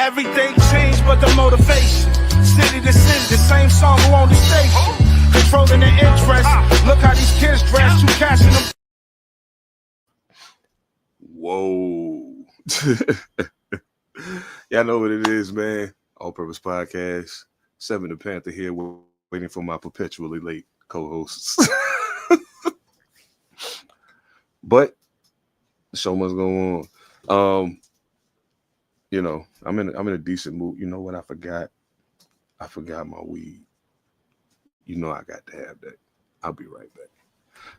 Everything changed but the motivation. City to city, the same song who on the station. Controlling the interest. Look how these kids dress. You cashing them. Whoa. Y'all know what it is, man. All Purpose Podcast. Seven the Panther here, waiting for my perpetually late co-hosts. But the show must go on. You know, I'm in a decent mood. You know what? I forgot my weed. You know I got to have that. I'll be right back.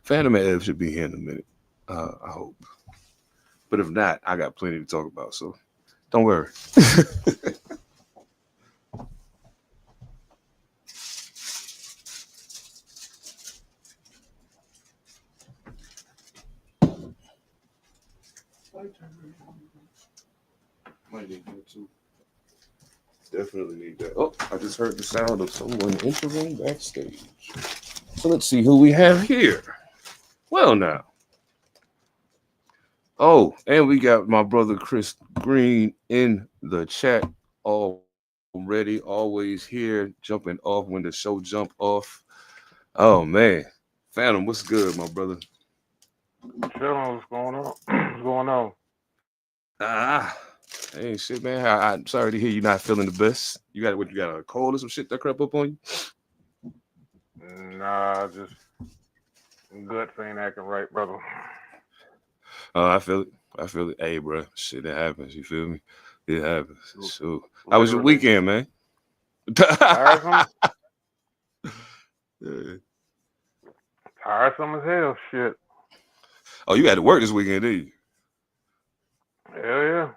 Phantom and Ev should be here in a minute. I hope. But if not, I got plenty to talk about. So don't worry. Might need that too. Definitely need that. Oh, I just heard the sound of someone entering backstage. So let's see who we have here. Well, now. Oh, and we got my brother Chris Green in the chat already. Always here, jumping off when the show jump off. Oh man, Phantom, what's good, my brother? Chilling, what's going on? What's going on? Hey, shit, man. I'm sorry to hear you not feeling the best. You got a cold or some shit that crept up on you? Nah, just guts ain't acting right, brother. I feel it. Hey, bro, shit, that happens. You feel me? It happens. So, how was your weekend, man? Tiresome? Yeah. Tiresome as hell, shit. Oh, you had to work this weekend, didn't you? Hell yeah.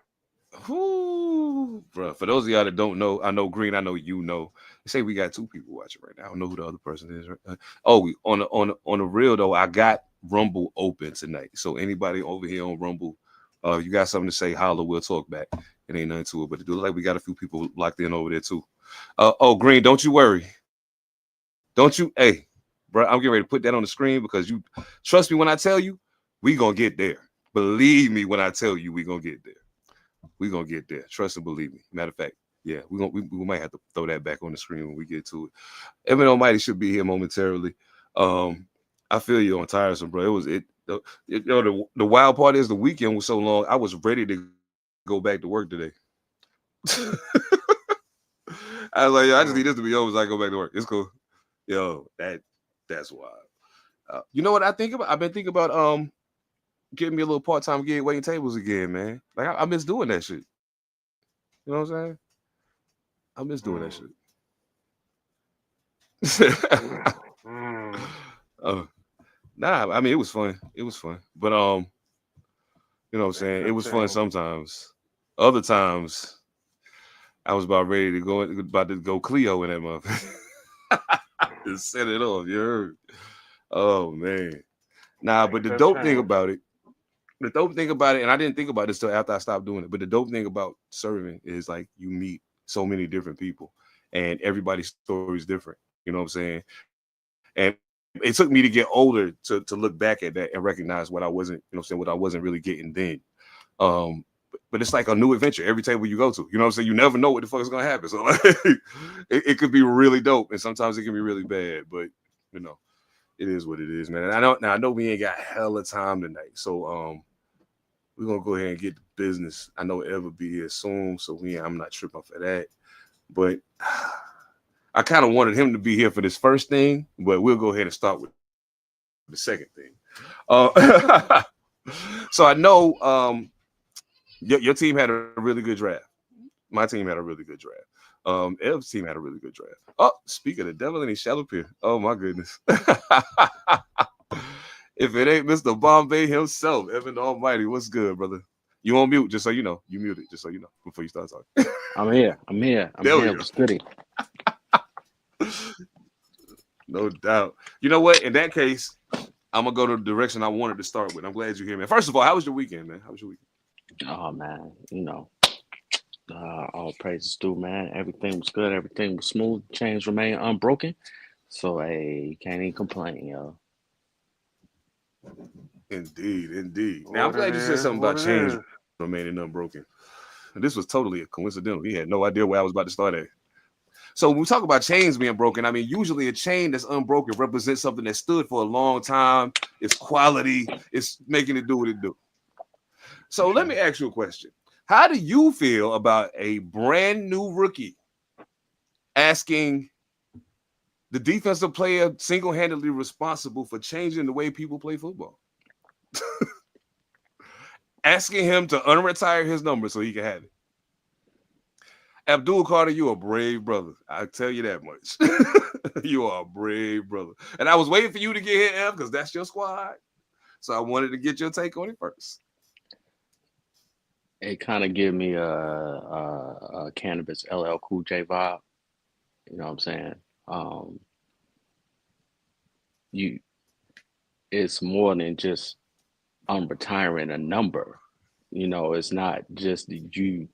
Whoo, bro. For those of y'all that don't know, I know Green, I know you know. They say we got two people watching right now. I don't know who the other person is. Right? On the real though, I got Rumble open tonight. So anybody over here on Rumble, you got something to say, holler, we'll talk back. It ain't nothing to it, but it looks like we got a few people locked in over there too. Green, don't you worry. Don't you, hey, bro, I'm getting ready to put that on the screen because you trust me when I tell you, we gonna get there. Believe me when I tell you we gonna get there. We gonna get there. Trust and believe me. Matter of fact, yeah, we might have to throw that back on the screen when we get to it. Evan Almighty should be here momentarily. I feel you on tiresome, bro. The wild part is the weekend was so long. I was ready to go back to work today. I was like, I just need this to be over so I go back to work. It's cool. Yo, that's wild. You know what I think about? I've been thinking about getting me a little part-time gig waiting tables again, man. Like I miss doing that shit. You know what I'm saying? I miss doing that shit. Nah, I mean it was fun. It was fun. But you know what I'm saying? It was fun sometimes. Other times I was about to go Cleo in that motherfucker. Just set it off, you heard? Oh man. Nah, but the dope thing about it, and I didn't think about this till after I stopped doing it, but the dope thing about serving is like you meet so many different people and everybody's story is different. You know what I'm saying? And it took me to get older to look back at that and recognize what I wasn't, you know what I'm saying, what I wasn't really getting then. But it's like a new adventure every table you go to. You know what I'm saying? You never know what the fuck is gonna happen. So like, it could be really dope and sometimes it can be really bad, but you know. It is what it is, man. And I know we ain't got hella time tonight. So we're gonna go ahead and get to business. I know Ev will be here soon, so I'm not tripping for that. But I kind of wanted him to be here for this first thing, but we'll go ahead and start with the second thing. So I know your team had a really good draft. My team had a really good draft. Ev's team had a really good draft. Oh, speak of the devil, and he shall appear. Oh my goodness. If it ain't Mr. Bombay himself, Evan Almighty, what's good, brother? You on mute, just so you know. You muted, just so you know, before you start talking. I'm here. What's goody? No doubt. You know what? In that case, I'm gonna go to the direction I wanted to start with. I'm glad you're here, man. First of all, how was your weekend, man? How was your weekend? Oh man, all praises due, man. Everything was good. Everything was smooth. Chains remain unbroken. So, hey, you can't even complain, yo. Indeed. Now, I'm glad you said something about chains remaining unbroken. This was totally a coincidental. He had no idea where I was about to start at. So when we talk about chains being broken, I mean, usually a chain that's unbroken represents something that stood for a long time. It's quality. It's making it do what it do. So let me ask you a question. How do you feel about a brand new rookie asking the defensive player single-handedly responsible for changing the way people play football? Asking him to unretire his number so he can have it. Abdul Carter, you a brave brother. I tell you that much. You are a brave brother. And I was waiting for you to get here, F, because that's your squad. So I wanted to get your take on it first. It kind of give me a Cannabis LL Cool J vibe. You know what I'm saying? It's more than just I'm retiring a number. You know, it's not just you.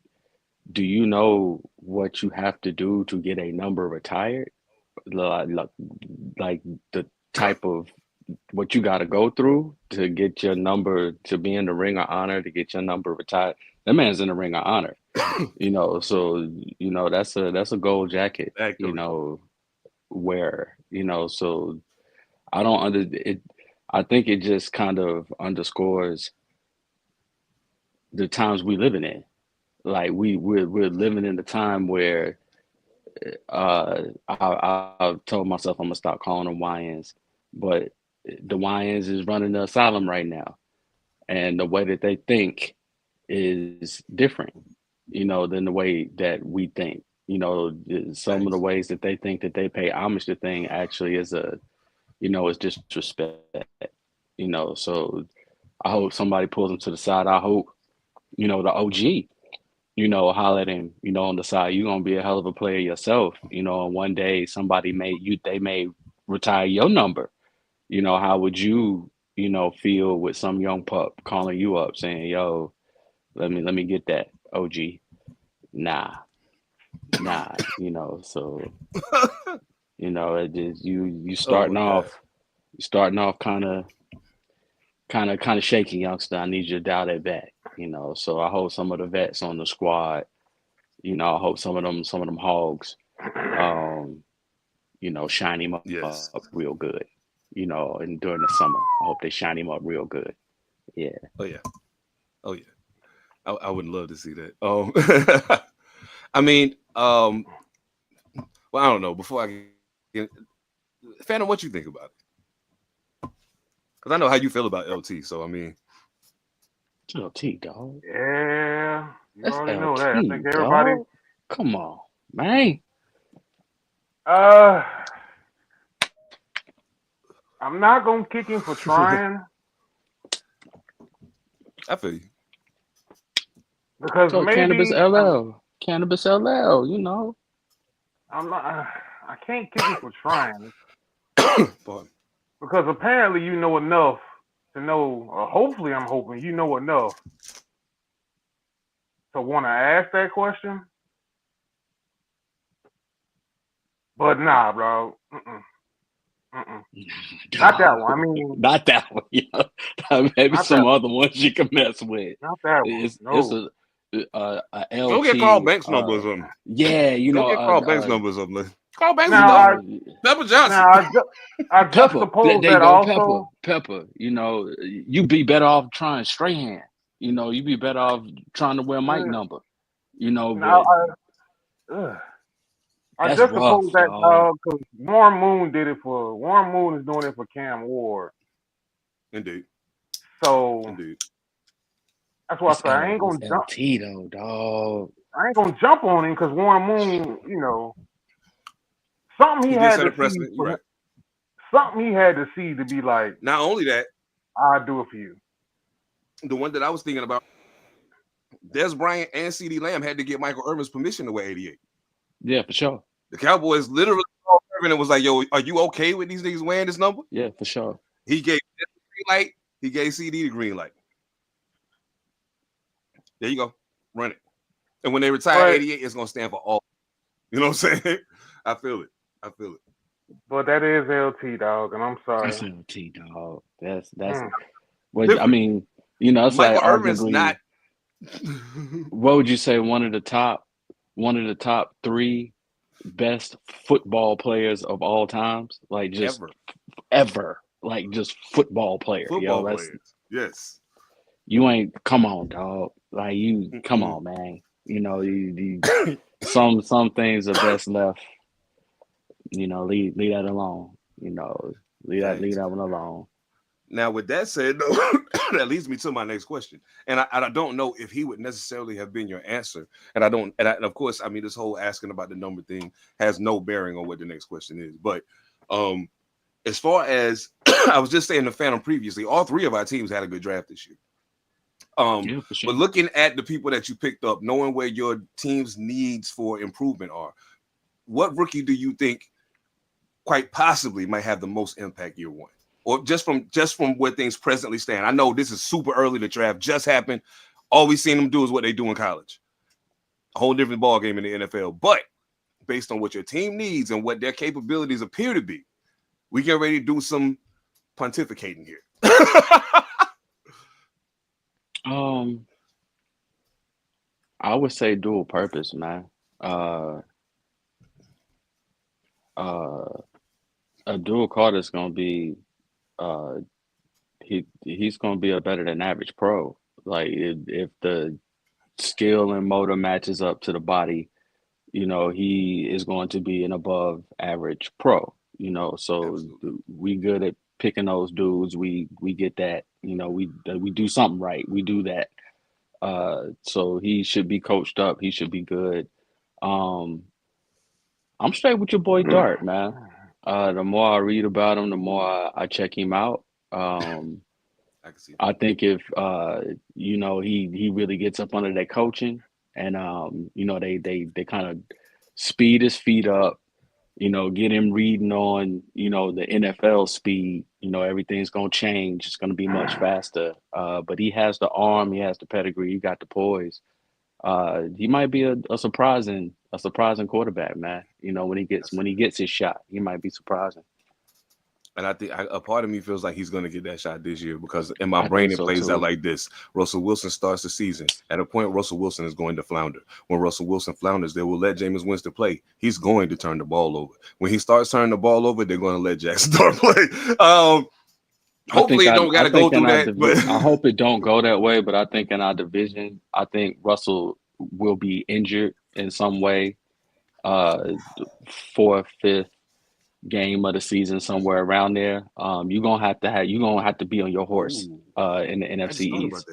Do you know what you have to do to get a number retired? Like the type of what you got to go through to get your number, to be in the Ring of Honor, to get your number retired. That man's in the Ring of Honor. You know, so you know that's a gold jacket. You know, wear. You know, so I don't under it. I think it just kind of underscores the times we living in. Like we're living in the time where I told myself I'm gonna stop calling them YNs, but the YNs is running the asylum right now, and the way that they think is different, you know, than the way that we think. You know, some of the ways that they think that they pay homage to thing actually is is disrespect. You know, so I hope somebody pulls them to the side. I hope, you know, the OG, you know, holler at him, you know, on the side. You're gonna be a hell of a player yourself, you know, and one day they may retire your number. You know, how would you, you know, feel with some young pup calling you up saying, yo, let me get that, OG? Nah, you know, so you know, it just you starting off kind of shaky, youngster. I need you to dial that back, you know. So I hope some of the vets on the squad, you know, I hope some of them hogs, you know, shine him up real good, you know, and during the summer, I hope they shine him up real good. Yeah. Oh yeah. I would love to see that. I mean, well, I don't know. Before I get, Phantom, what you think about it? Because I know how you feel about LT. So I mean, LT, dog. Yeah, you That's already LT, know that. I think everybody. Dog. Come on, man. I'm not gonna kick him for trying. I feel you. Because So maybe Cannabis LL, you know. I'm not. I can't kick him for trying. Pardon. Because apparently you know enough to know, or hopefully I'm hoping you know enough to want to ask that question. But nah, bro. Not that one. I mean, not that one. Yeah. Maybe some other ones you can mess with. Not that one. It's a LT. Don't get Carl Banks number or something. Yeah, you know. Don't get Carl Banks number or something. Carl Banks Pepper Johnson. I juxtapose that also. Pepper. You know, you be better off trying Strahan. You know, you be better off trying to wear Mike number. You know, I juxtapose that because Warren Moon is doing it for Cam Ward. Indeed. So indeed. That's why I say I ain't gonna jump. Tito, dog. I ain't gonna jump on him because Warren Moon, you know, something he had to see. Right. Something he had to see to be like. Not only that, I'll do it for you. The one that I was thinking about, Des Bryant and CeeDee Lamb had to get Michael Irvin's permission to wear 88. Yeah, for sure. The Cowboys literally called Irvin and was like, "Yo, are you okay with these niggas wearing this number?" Yeah, for sure. He gave the green light. He gave CD the green light. There you go. Run it. And when they retire 88, it's gonna stand for all. You know what I'm saying? I feel it. But that is LT, dog, and I'm sorry. That's LT, dog. That's. Well, I mean, you know, it's Michael like Irvin's arguably not What would you say one of the top 3 best football players of all times? Like just ever. Like just football player. Football That's players. Yes. you ain't come on, dog. Like you come on, man. You know, you some things are best left, you know, leave that alone. You know, leave that one alone. Now, with that said, though, that leads me to my next question, and I don't know if he would necessarily have been your answer, and of course, I mean, this whole asking about the number thing has no bearing on what the next question is. But as far as I was just saying to Phantom previously, all 3 of our teams had a good draft this year. Yeah, for sure. But looking at the people that you picked up, knowing where your team's needs for improvement are, what rookie do you think quite possibly might have the most impact year one? Or just from where things presently stand? I know this is super early. The draft just happened. All we've seen them do is what they do in college. A whole different ball game in the NFL. But based on what your team needs and what their capabilities appear to be, we get ready to do some pontificating here. I would say dual purpose, man. Abdul Carter's gonna be he's gonna be a better than average pro. Like if the skill and motor matches up to the body, you know, he is going to be an above average pro. You know, so we good at picking those dudes. We get that. You know, we do something right. We do that. So he should be coached up. He should be good. I'm straight with your boy Dart, man. The more I read about him, the more I check him out. I think if you know, he really gets up under their coaching, and you know, they kind of speed his feet up, you know, get him reading on, you know, the NFL speed. You know, everything's gonna change. It's gonna be much faster. But he has the arm, he has the pedigree, he got the poise. He might be a surprising quarterback, man. You know, when he gets his shot, he might be surprising. And I think a part of me feels like he's going to get that shot this year, because in my brain it plays out like this. Russell Wilson starts the season. At a point, Russell Wilson is going to flounder. When Russell Wilson flounders, they will let Jameis Winston play. He's going to turn the ball over. When he starts turning the ball over, they're going to let Jackson Dart play. Hopefully it don't got to go through that. But I hope it don't go that way, but I think in our division, I think Russell will be injured in some way. 4th, 5th game of the season, somewhere around there. You're gonna have to be on your horse in the NFC East.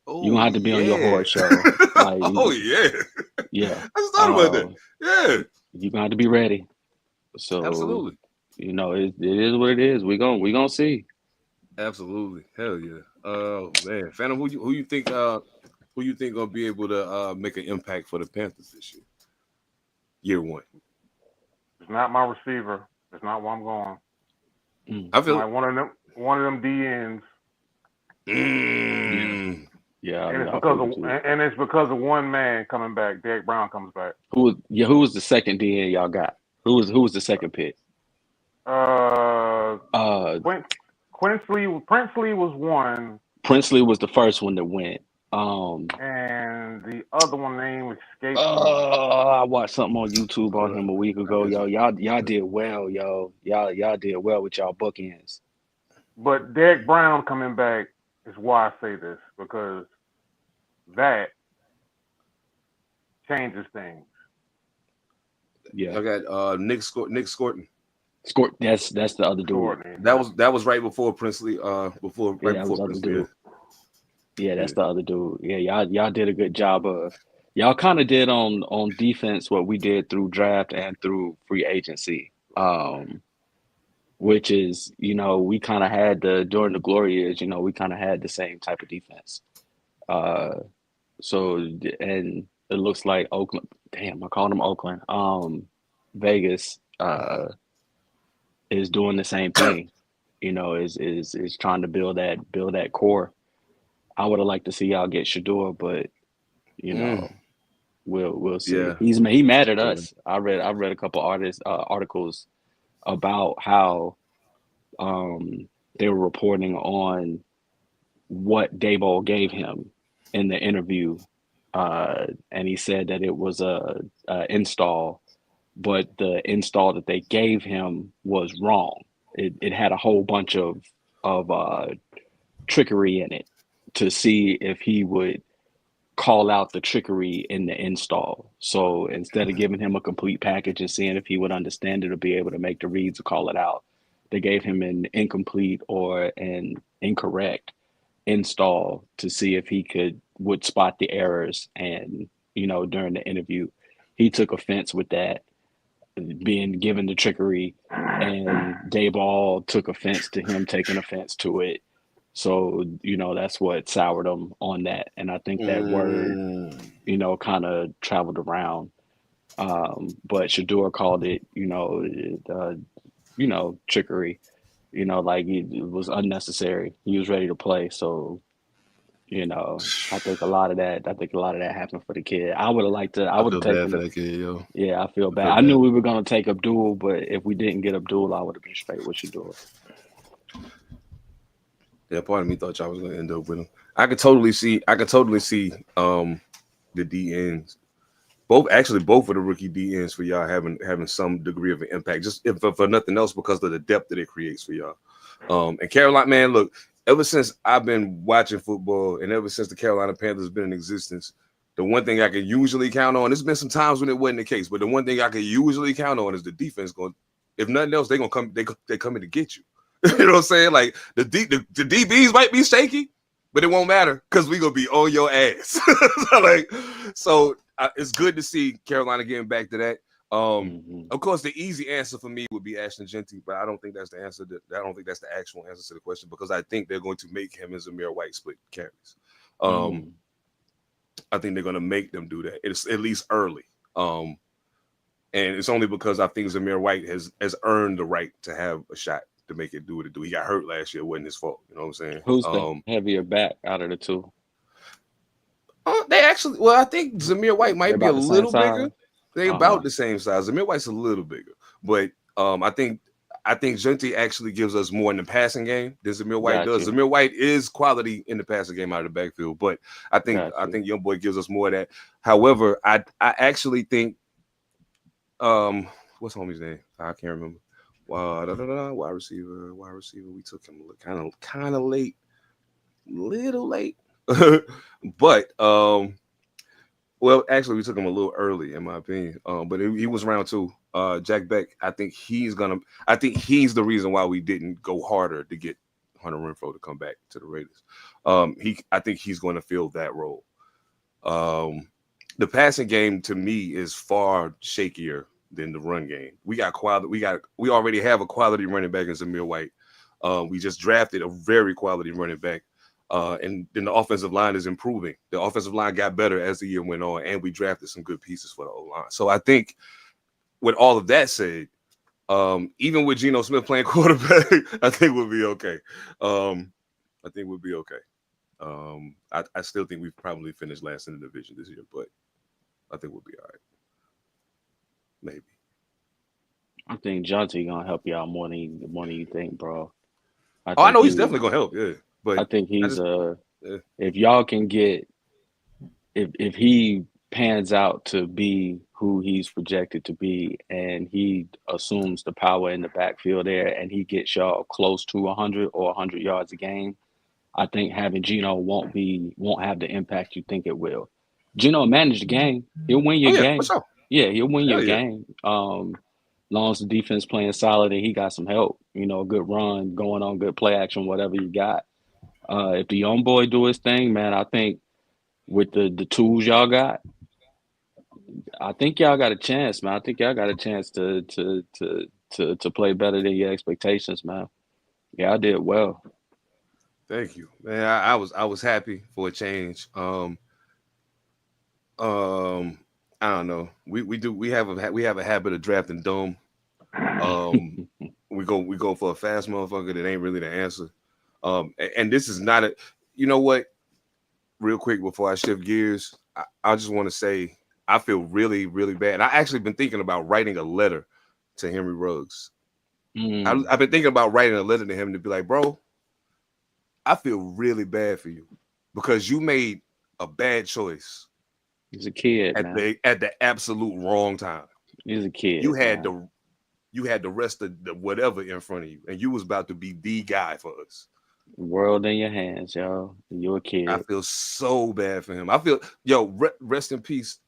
You're gonna have to be on your horse, yo. Like, yeah. I just thought about that. Yeah. You're gonna have to be ready. So absolutely. You know, it is what it is. We gonna see. Absolutely. Hell yeah. Oh man. Phantom, who you think gonna be able to make an impact for the Panthers this year? Year one. It's not my receiver. It's not where I'm going. I feel like one of them DNs. Yeah. And it's because of one man coming back. Derek Brown comes back. Who was the second DN y'all got? Who was the second pick? Princely was one. Princely was the first one that went. And the other one name escaped me. I watched something on YouTube on him a week ago. Yo, y'all did well, yo. Y'all did well with y'all bookends. But Derek Brown coming back is why I say this, because that changes things. Yeah, I got Nick Scorton. That's the other dude. That was right before Princely. Before Princely. Yeah, that's the other dude. Yeah, y'all did a good job of. Y'all kind of did on defense what we did through draft and through free agency, which is, you know, we kind of had during the glory years, you know, we kind of had the same type of defense. So, and it looks like Oakland. Damn, I called them Oakland. Vegas is doing the same thing. You know, is trying to build that core. I would have liked to see y'all get Shador, but you know, we'll see. Yeah. He mad at us. I read a couple articles about how they were reporting on what Daboll gave him in the interview, and he said that it was a install, but the install that they gave him was wrong. It had a whole bunch of trickery in it to see if he would call out the trickery in the install. So instead of giving him a complete package and seeing if he would understand it or be able to make the reads or call it out, they gave him an incomplete or an incorrect install to see if he would spot the errors. And during the interview, he took offense with that, being given the trickery, and Daboll took offense to him taking offense to it. So, that's what soured him on that. And I think that word, kind of traveled around. But Shador called it, trickery, like it was unnecessary. He was ready to play. So, I think a lot of that happened for the kid. I would have liked to, I would have taken for that kid, yo. Yeah, I feel bad. I knew we were going to take Abdul, but if we didn't get Abdul, I would have been straight with Shador. Yeah, part of me thought y'all was gonna end up with him. I could totally see the DNs. Both of the rookie DNs for y'all having some degree of an impact, just if for nothing else because of the depth that it creates for y'all. And Carolina, man, look, ever since I've been watching football and ever since the Carolina Panthers been in existence, the one thing I can usually count on, there's been some times when it wasn't the case, but the one thing I can usually count on is the defense going, if nothing else, they're gonna come, they coming to get you. You know what I'm saying? Like the DBs might be shaky, but it won't matter because we're gonna be on your ass. So it's good to see Carolina getting back to that. Of course, the easy answer for me would be Ashton Jeanty, but I don't think that's the answer. I don't think that's the actual answer to the question because I think they're going to make him and Zamir White split carries. I think they're going to make them do that. It's at least early. And it's only because I think Zamir White has earned the right to have a shot to make it do what it do. He got hurt last year. It wasn't his fault. You know what I'm saying? Who's the heavier back out of the two? I think Zamir White might be a little bigger. They about the same size. Zamir White's a little bigger. But I think Jeanty actually gives us more in the passing game than Zamir White does. Zamir White is quality in the passing game out of the backfield, but I think young boy gives us more of that. However, I actually think what's homie's name? I can't remember. Wide receiver. We took him kind of late, little late, but actually we took him a little early in my opinion. But he was round 2. Jack Beck. I think he's the reason why we didn't go harder to get Hunter Renfrow to come back to the Raiders. I think he's going to fill that role. The passing game to me is far shakier than the run game. We already have a quality running back in Zamir White. We just drafted a very quality running back. And then the offensive line is improving. The offensive line got better as the year went on, and we drafted some good pieces for the O-line. So I think with all of that said, even with Geno Smith playing quarterback, I think we'll be okay. I still think we've probably finished last in the division this year, but I think we'll be all right. Maybe. I think Jeanty gonna help you out more than you think, bro. I know he's definitely gonna help. Yeah, but I think he's if y'all can get if he pans out to be who he's projected to be, and he assumes the power in the backfield there, and he gets y'all close to 100 or 100 yards a game, I think having Geno won't have the impact you think it will. Geno managed the game. He'll win your game. For sure. Yeah, he'll win your game. Long as the defense playing solid and he got some help, a good run going on, good play action, whatever you got. If the young boy do his thing, man, I think with the tools y'all got, I think y'all got a chance, man. I think y'all got a chance to play better than your expectations, man. Yeah, I did well. Thank you, man. I was happy for a change. I don't know. We have a habit of drafting dumb. We go for a fast motherfucker that ain't really the answer. And this is not a. You know what? Real quick before I shift gears, I just want to say I feel really, really bad. And I actually been thinking about writing a letter to Henry Ruggs. I've been thinking about writing a letter to him to be like, bro, I feel really bad for you because you made a bad choice He's a kid, at man. at the absolute wrong time. He's a kid. You had man. the rest of the whatever in front of you, and you was about to be the guy for us. World in your hands, yo. You're a kid. I feel so bad for him. I feel rest in peace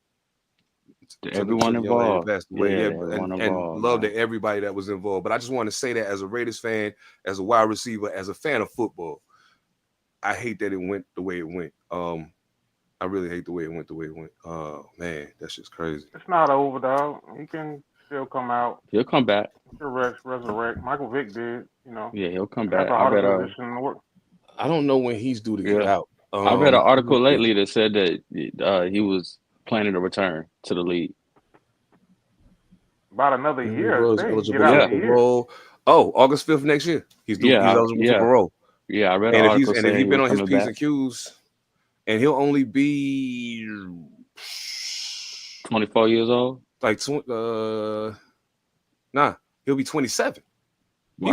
to everyone the young lady involved. that passed away. Yeah, and love to everybody that was involved. But I just want to say that as a Raiders fan, as a wide receiver, as a fan of football, I hate that it went the way it went. I really hate the way it went Oh man, that's just crazy. It's not over, dog. He can still come out. He'll come back. He'll resurrect. Michael Vick did, you know. Yeah, he'll come back. That's the hardest position in the world. I don't know when he's due to get out. I read an article lately that said that he was planning to return to the league. About another year. Oh, August 5th next year. He's eligible for parole. Yeah, I read an article saying if he's been on his P's back. and Q's, and he'll only be 24 years old. Like he'll be 27. He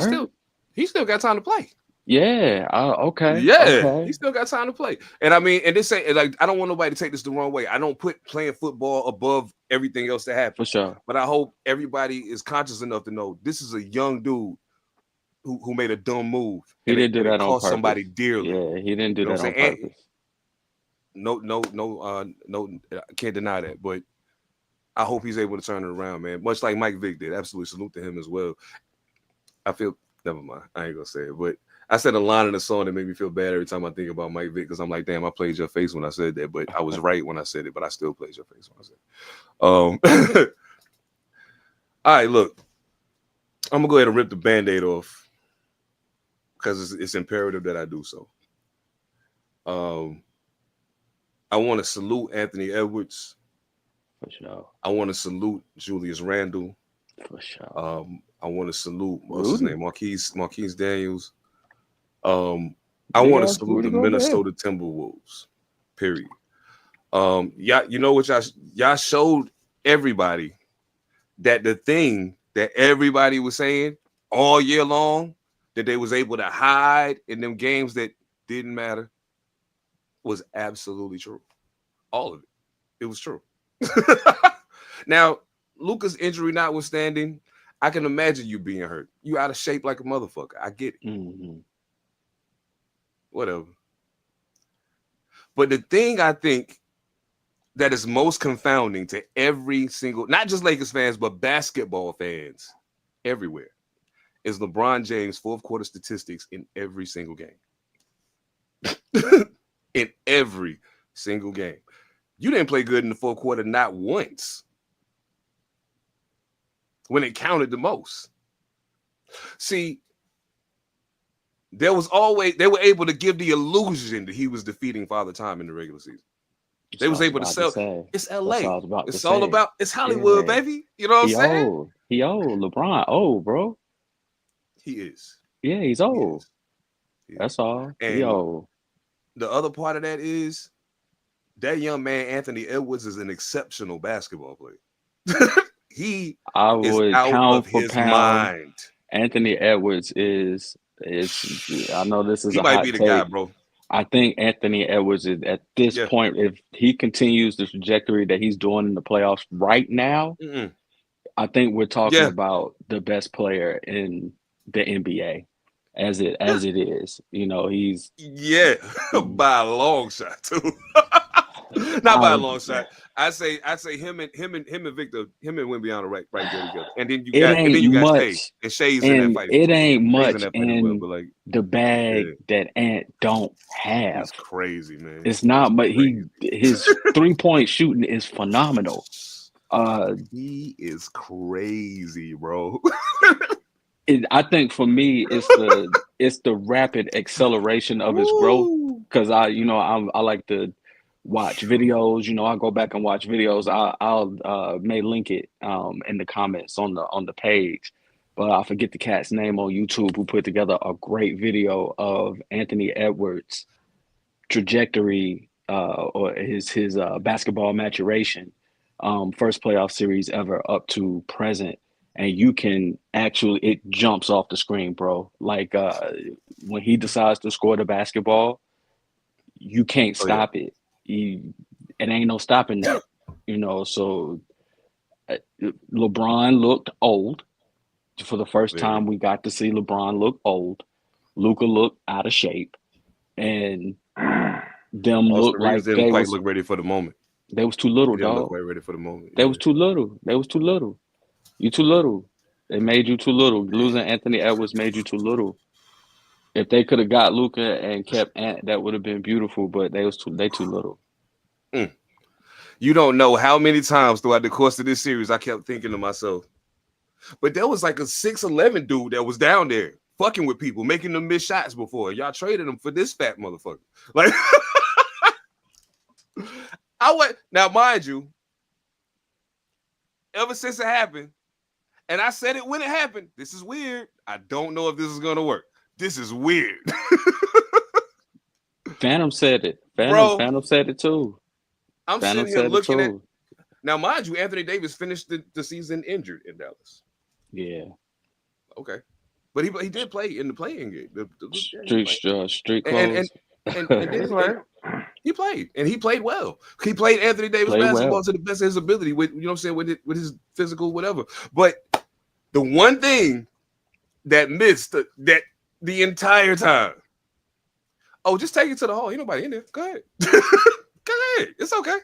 still got time to play. Yeah. Okay. Yeah. Okay. He still got time to play. And I mean, and this ain't like, I don't want nobody to take this the wrong way. I don't put playing football above everything else that happens. For sure. But I hope everybody is conscious enough to know this is a young dude who made a dumb move. He didn't do that on purpose. Somebody dearly. Yeah, he didn't do that on purpose. No, I can't deny that. But I hope he's able to turn it around, man. Much like Mike Vick did. Absolutely salute to him as well. Never mind. I ain't gonna say it, but I said a line in the song that made me feel bad every time I think about Mike Vick because I'm like, damn, I played your face when I said that, but I was right when I said it, but I still played your face when I said it. All right, look, I'm gonna go ahead and rip the Band-Aid off because it's imperative that I do so. I want to salute Anthony Edwards. For sure. I want to salute Julius Randle. For sure. I want to salute what's his name, Marquise Daniels. I want to salute the Minnesota Timberwolves. Period. You know what y'all showed everybody that the thing that everybody was saying all year long that they was able to hide in them games that didn't matter was absolutely true. All of it. It was true. Now, Luka's injury notwithstanding, I can imagine you being hurt. You out of shape like a motherfucker. I get it. Mm-hmm. Whatever. But the thing I think that is most confounding to every single, not just Lakers fans, but basketball fans everywhere, is LeBron James' fourth quarter statistics in every single game. In every single game. You didn't play good in the fourth quarter, not once. When it counted the most. See, they were able to give the illusion that he was defeating Father Time in the regular season. They was able to sell. It's LA. It's Hollywood, baby. You know what I'm saying? He old. LeBron old, bro. He is. Yeah, he's old. That's all. And he old. The other part of that is that young man, Anthony Edwards, is an exceptional basketball player. He is out of his mind. Anthony Edwards is. I know this is. He might be the guy, bro. I think Anthony Edwards is at this point. If he continues the trajectory that he's doing in the playoffs right now, I think we're talking about the best player in the NBA, as it is. You know, he's by a long shot too. Not by a long shot. I say him and Victor, him and Wembanyama right there together. And then you got Shea. And Shea's in that fight. It ain't much in the bag that Ant don't have. It's crazy, man. It's not, but his 3-point shooting is phenomenal. He is crazy, bro. I think for me, it's the rapid acceleration of his growth. Because I like to watch videos. You know, I go back and watch videos. I'll may link it in the comments on the page, but I forget the cat's name on YouTube who put together a great video of Anthony Edwards' trajectory or his basketball maturation, first playoff series ever up to present. And you can it jumps off the screen, bro. Like when he decides to score the basketball, you can't stop it. it ain't no stopping that. So LeBron looked old. For the first time, we got to see LeBron look old. Luka looked out of shape, and them looked like didn't quite look ready for the moment. They was too little, didn't dog. look quite ready for the moment. They was too little. They was too little. You too little. They made you too little. Losing Anthony Edwards made you too little. If they could have got Luka and kept Ant, that would have been beautiful. But they too little. You don't know how many times throughout the course of this series I kept thinking to myself, but there was like a 6'11" dude that was down there fucking with people, making them miss shots before. Y'all traded him for this fat motherfucker. Like, now, mind you, ever since it happened, and I said it when it happened, this is weird. I don't know if this is gonna work. This is weird. Phantom said it. Phantom said it too. I'm sitting here looking at. Now, mind you, Anthony Davis finished the season injured in Dallas. Yeah. Okay, but he did play in the playing game. Street clothes. And he played, and he played well. He played Anthony Davis basketball to the best of his ability, with with his physical whatever. But the one thing that missed that the entire time. Oh, just take it to the hall. Ain't nobody in there. Go ahead. Go ahead. It's okay.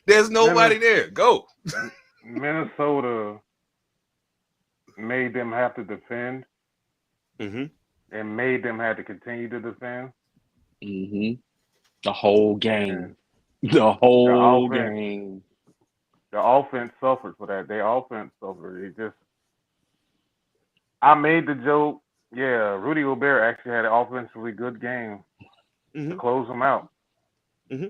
There's nobody there. Go. Minnesota made them have to defend, mm-hmm. and made them have to continue to defend. Mm-hmm. The whole game. The whole game. The offense suffered for that. Their offense suffered. I made the joke. Yeah, Rudy Gobert actually had an offensively good game to close them out. Mm-hmm.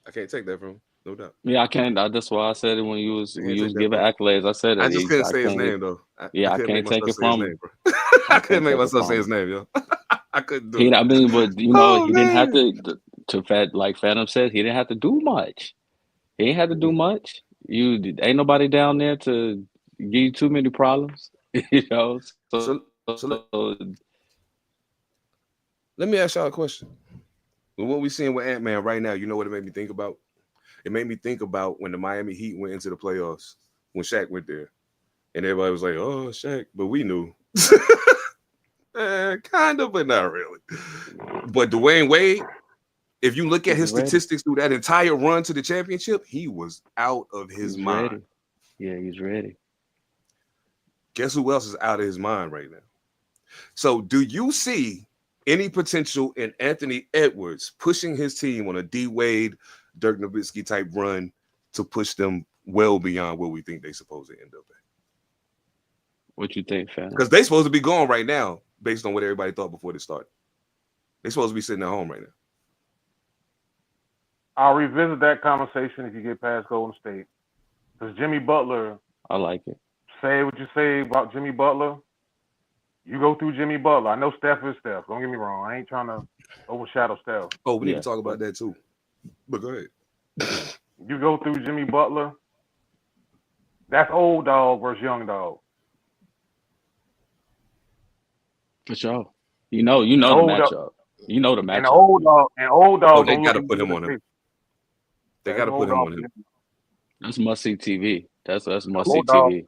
I can't take that from him, no doubt. Yeah, I can't. That's why I said it when you was giving accolades. I said it. I just couldn't say his name though. I can't take it from him. I couldn't make myself say his name, yo. I couldn't do it. I mean, but he didn't have to. Like Phantom said, he didn't have to do much. He ain't had to do much. Ain't nobody down there to give you too many problems. So let me ask y'all a question. What we seeing with Ant-Man right now, you know what it made me think about? It made me think about when the Miami Heat went into the playoffs, when Shaq went there. And everybody was like, oh, Shaq, but we knew. Kind of, but not really. But Dwayne Wade, if you look at his statistics through that entire run to the championship, he was out of his mind. Ready. Yeah, he's ready. Guess who else is out of his mind right now? So do you see any potential in Anthony Edwards pushing his team on a D Wade, Dirk Nowitzki type run to push them well beyond where we think they're supposed to end up at? What you think, fam? Because they're supposed to be gone right now based on what everybody thought before they started. They're supposed to be sitting at home right now. I'll revisit that conversation if you get past Golden State. Because Jimmy Butler. I like it. Say what you say about Jimmy Butler. You go through Jimmy Butler. I know Steph is Steph. Don't get me wrong. I ain't trying to overshadow Steph. Oh, we need to talk about that too. But go ahead. You go through Jimmy Butler. That's old dog versus young dog. For sure. You know the matchup. You know the matchup. And old dog. Oh, they gotta put him on him. They gotta put him on him. That's must-see TV. That's must-see TV.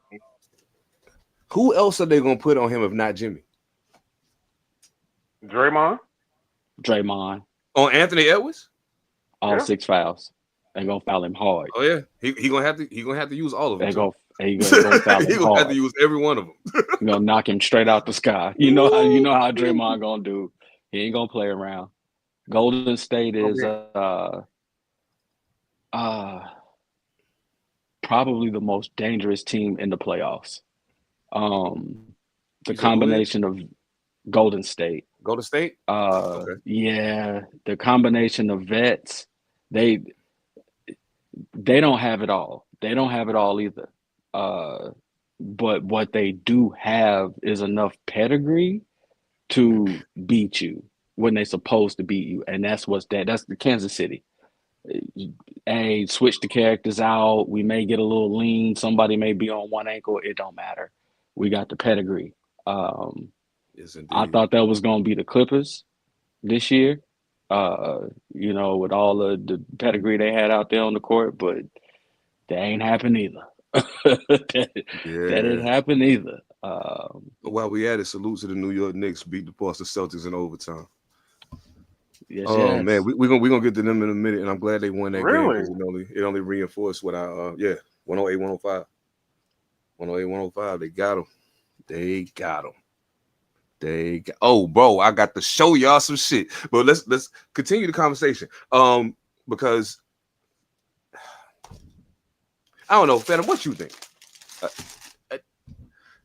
Who else are they gonna put on him if not Jimmy? Draymond. On Anthony Edwards? All 6 fouls. They're gonna foul him hard. Oh yeah, he gonna have to use all of them. He gonna foul him he gonna have to use every one of them. You're gonna knock him straight out the sky. You know how Draymond gonna do. He ain't gonna play around. Golden State is probably the most dangerous team in the playoffs. The combination of Golden State. Golden State? Okay. Yeah, the combination of vets, they don't have it all. They don't have it all either. But what they do have is enough pedigree to beat you when they're supposed to beat you. And that's the Kansas City. Hey, switch the characters out. We may get a little lean. Somebody may be on one ankle. It don't matter. We got the pedigree. Yes, indeed. I thought that was going to be the Clippers this year. you know, with all of the pedigree they had out there on the court, but that ain't happened either. that didn't Yeah. happen either. While we at it, salute to the New York Knicks beat the Boston Celtics in overtime. Yes, Oh man, yes. we gonna get to them in a minute, and I'm glad they won that game Really? because it only reinforced what I 108, 105. 108, 105. They got them. Oh, bro, I got to show y'all some shit. But let's continue the conversation. Because I don't know, Phantom, what you think?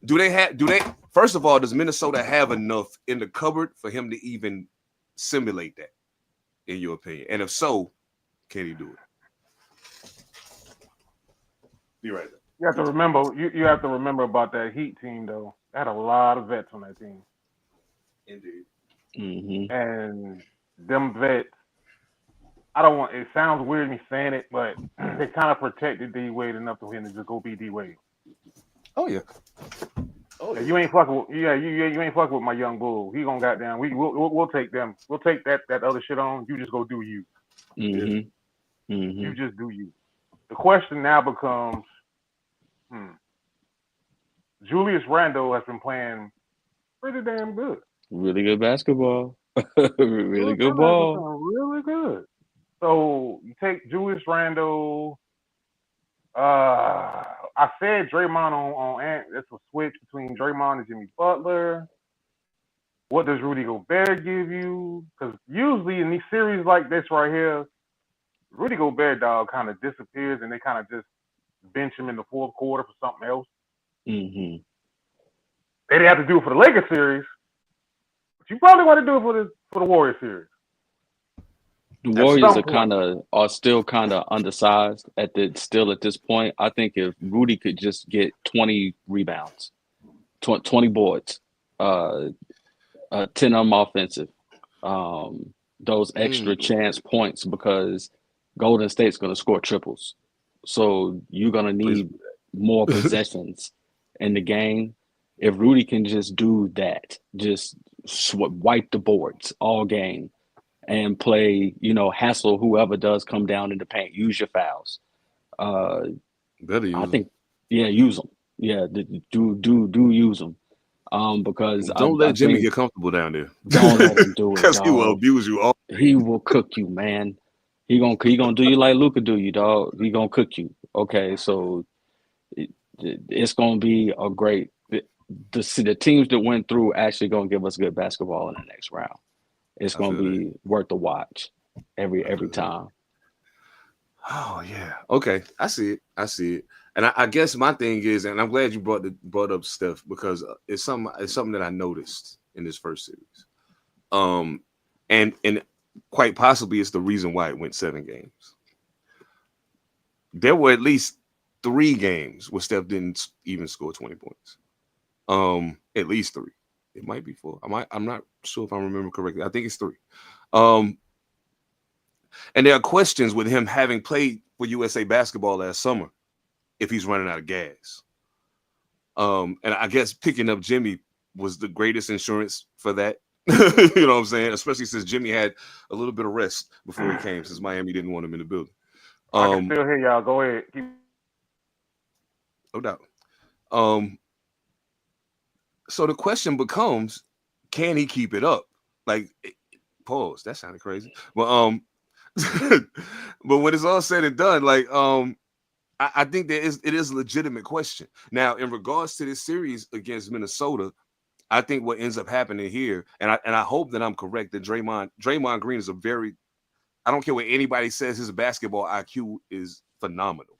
Do they first of all, does Minnesota have enough in the cupboard for him to even simulate that, in your opinion? And if so, can he do it? Be right there. You have to remember. You have to remember about that Heat team though. They had a lot of vets on that team, Indeed. Mm-hmm. and them vets. I don't want. It sounds weird me saying it, but they kind of protected D Wade enough for him to just go be D Wade. Oh yeah. Yeah, you ain't fucking with. Yeah, you ain't fucking with my young bull. He gonna goddamn. We'll take them. We'll take that other shit on. You just go do you. Mm-hmm. Mm-hmm. You just do you. The question now becomes, Julius Randle has been playing pretty damn good. Really good basketball. Really good Julius Randle has been ball. playing really good. So you take Julius Randle. I said Draymond on Ant. That's a switch between Draymond and Jimmy Butler. What does Rudy Gobert give you? Because usually in these series like this right here, Rudy Gobert dog kind of disappears and they kind of just bench him in the fourth quarter for something else. Mm-hmm. They didn't have to do it for the Lakers series, but you probably want to do it for the Warriors series. The Warriors some point. are still kind of undersized at this point. I think if Rudy could just get 20 rebounds, 20 boards, 10 of them offensive, those extra chance points, because Golden State's going to score triples. So you're going to need more possessions in the game. If Rudy can just do that, just wipe the boards all game and play, hassle whoever does come down in the paint, use your fouls. Better use I think, use them. Yeah, do use them. Because don't let Jimmy get comfortable down there. Don't let him do it, because he will abuse you all. He will cook you, man. He gonna do you like Luka do you, dog. He gonna cook you. Okay, so it's gonna be a great. The teams that went through actually gonna give us good basketball in the next round. It's gonna be worth the watch every time. Oh yeah. Okay, I see it. And I guess my thing is, and I'm glad you brought up Steph, because it's something that I noticed in this first series. And quite possibly it's the reason why it went 7 games. There were at least 3 games where Steph didn't even score 20 points. At least 3. It might be 4. I'm not sure if I remember correctly. I think it's 3. And there are questions with him having played for USA Basketball last summer, if he's running out of gas. And I guess picking up Jimmy was the greatest insurance for that. You know what I'm saying? Especially since Jimmy had a little bit of rest before he came, since Miami didn't want him in the building. I can still hear y'all. Go ahead. No doubt. So the question becomes, can he keep it up? Like, pause. That sounded crazy. But but when it's all said and done, like, I think it is a legitimate question. Now, in regards to this series against Minnesota, I think what ends up happening here, and I hope that I'm correct, that Draymond Green is I don't care what anybody says, his basketball IQ is phenomenal.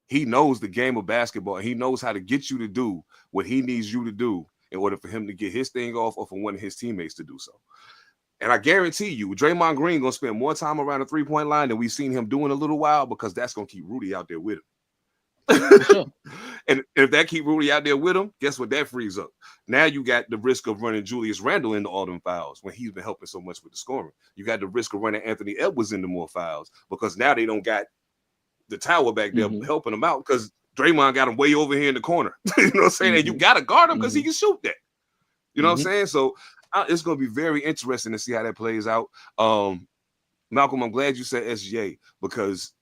He knows the game of basketball. He knows how to get you to do what he needs you to do in order for him to get his thing off, or for one of his teammates to do so. And I guarantee you, Draymond Green going to spend more time around the 3-point line than we've seen him do in a little while, because that's going to keep Rudy out there with him. Sure. And if that keep Rudy out there with him, guess what that frees up? Now you got the risk of running Julius Randle into all them fouls when he's been helping so much with the scoring. You got the risk of running Anthony Edwards into more fouls, because now they don't got the tower back there helping him out, because Draymond got him way over here in the corner. You know what I'm saying? And you got to guard him because he can shoot that. You know what I'm saying? So it's going to be very interesting to see how that plays out. Malcolm, I'm glad you said SGA because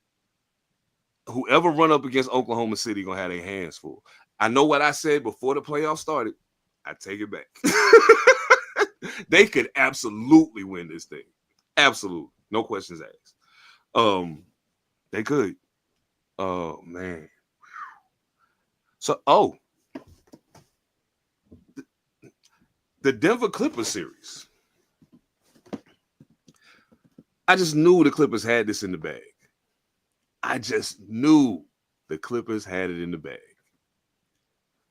whoever run up against Oklahoma City going to have their hands full. I know what I said before the playoffs started. I take it back. They could absolutely win this thing. Absolutely. No questions asked. They could. Oh, man. So, the Denver Clippers series. I just knew the Clippers had this in the bag. I just knew the Clippers had it in the bag.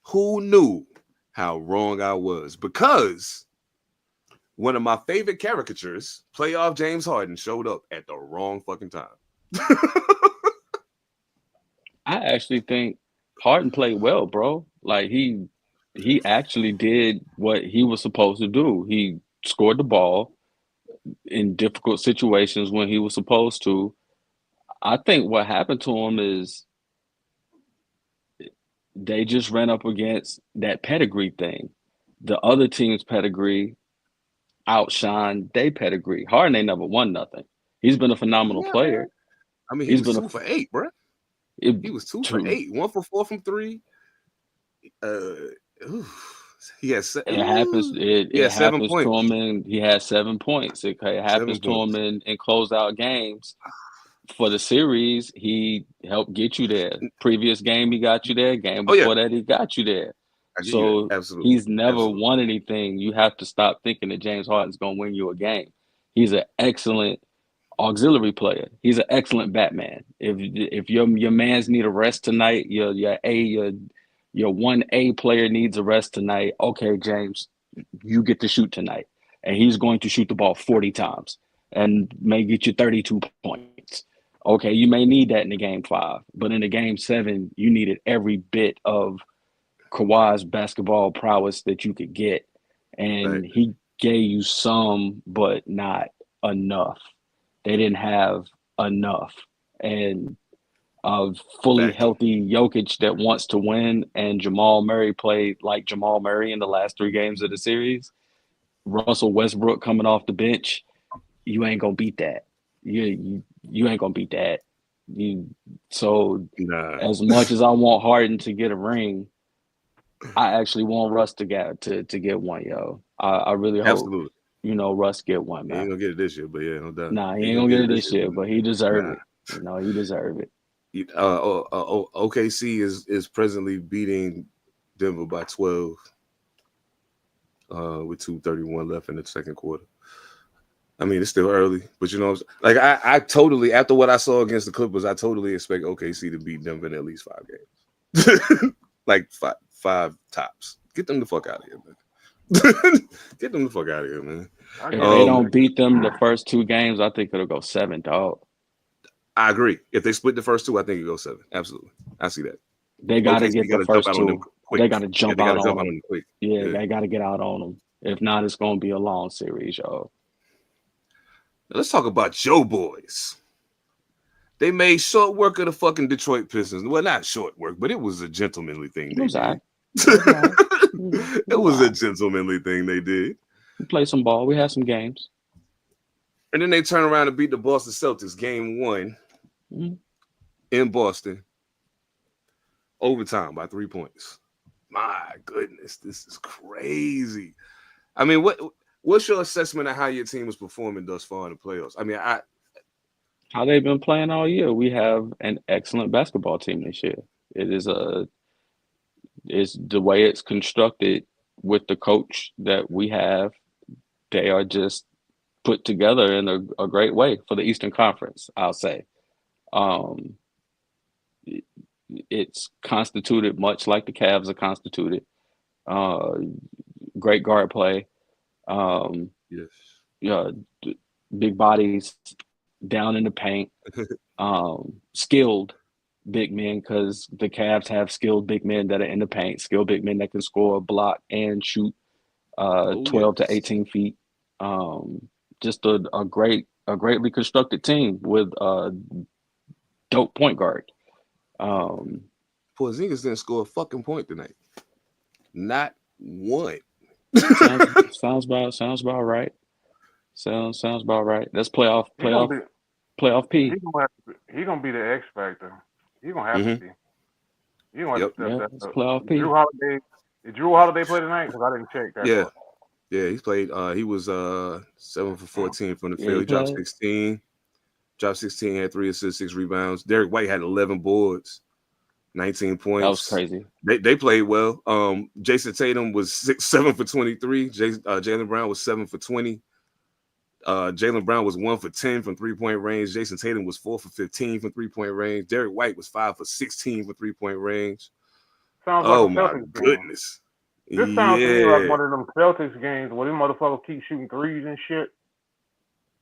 Who knew how wrong I was? Because one of my favorite caricatures, playoff James Harden, showed up at the wrong fucking time. I actually think Harden played well, bro. Like he actually did what he was supposed to do. He scored the ball in difficult situations when he was supposed to. I think what happened to him is they just ran up against that pedigree thing. The other team's pedigree outshined their pedigree. Harden ain't never won nothing. He's been a phenomenal player. I mean, He's he was been 2 for 8, bro. He was 2 for 8, 1 for 4 from 3. He has it happens. It happens to him, and he had 7 points. It happens to him in closeout games. For the series, he helped get you there. Previous game, he got you there. Game before that, he got you there. So he's never won anything. You have to stop thinking that James Harden's going to win you a game. He's an excellent auxiliary player. He's an excellent Batman. If your man's need a rest tonight, your 1A player needs a rest tonight. Okay, James, you get to shoot tonight, and he's going to shoot the ball 40 times and may get you 32 points. Okay, you may need that in the game 5, but in the game 7, you needed every bit of Kawhi's basketball prowess that you could get, and he gave you some, but not enough. They didn't have enough, and a fully healthy Jokic that wants to win, and Jamal Murray played like Jamal Murray in the last 3 games of the series. Russell Westbrook coming off the bench, you ain't gonna beat that. You ain't gonna beat that. As much as I want Harden to get a ring, I actually want Russ to get one, yo. I really hope Russ get one, man. He ain't gonna get it this year, but yeah, no doubt. Nah, he ain't gonna get it this year, but he deserves it. He deserves it. OKC is presently beating Denver by 12 with 2:31 left in the second quarter. I mean, it's still early, but like I totally, after what I saw against the Clippers, I totally expect OKC to beat Denver in at least 5 games. Like five tops. Get them the fuck out of here, man. Get them the fuck out of here, man. If they don't beat them the first 2 games, I think it'll go 7, dog. I agree. If they split the first 2, I think it goes 7. Absolutely. I see that. They got to get the first 2. They got to jump out on them quick. Yeah, they got to get out on them. If not, it's going to be a long series, y'all. Let's talk about your boys. They made short work of the fucking Detroit Pistons. Well, not short work, but it was a gentlemanly thing they did. It was a gentlemanly thing they did. We played some ball. We had some games. And then they turn around and beat the Boston Celtics game 1 in Boston. Overtime by 3 points. My goodness, this is crazy. I mean, what's your assessment of how your team is performing thus far in the playoffs? I mean, how they've been playing all year. We have an excellent basketball team this year. It's the way it's constructed with the coach that we have. They are just put together in a great way for the Eastern Conference, I'll say. It's constituted much like the Cavs are constituted. Great guard play. Big bodies down in the paint. Skilled big men, because the Cavs have skilled big men that are in the paint, skilled big men that can score, block, and shoot 12 to 18 feet. Just a greatly constructed team with a dope point guard. Porzingis didn't score a fucking point tonight. Not one. Sounds about right. Sounds about right. That's He gonna be playoff P. he gonna be the X factor. He gonna have to Hmm. be. He gonna have Yep. to step Yeah, that it's up. playoff P. Drew Holiday. Did Drew Holiday play tonight? Because I didn't check that Yeah. part. Yeah. He's played. He was 7 for 14 from the Yeah, field. he He dropped played. 16. Dropped 16. Had 3 assists, 6 rebounds. Derek White had 11 boards, 19 That was points. crazy. They played well. Jason Tatum was 7 for 23. Jaylen Brown was 7 for 20. Jaylen Brown was 1 for 10 from 3-point range. Jason Tatum was 4 for 15 from 3-point range. Derek White was 5 for 16 from 3-point range. Sounds like Oh a my Celtics game. goodness. This sounds to me like Yeah. one of them Celtics games where them motherfuckers keep shooting threes and shit,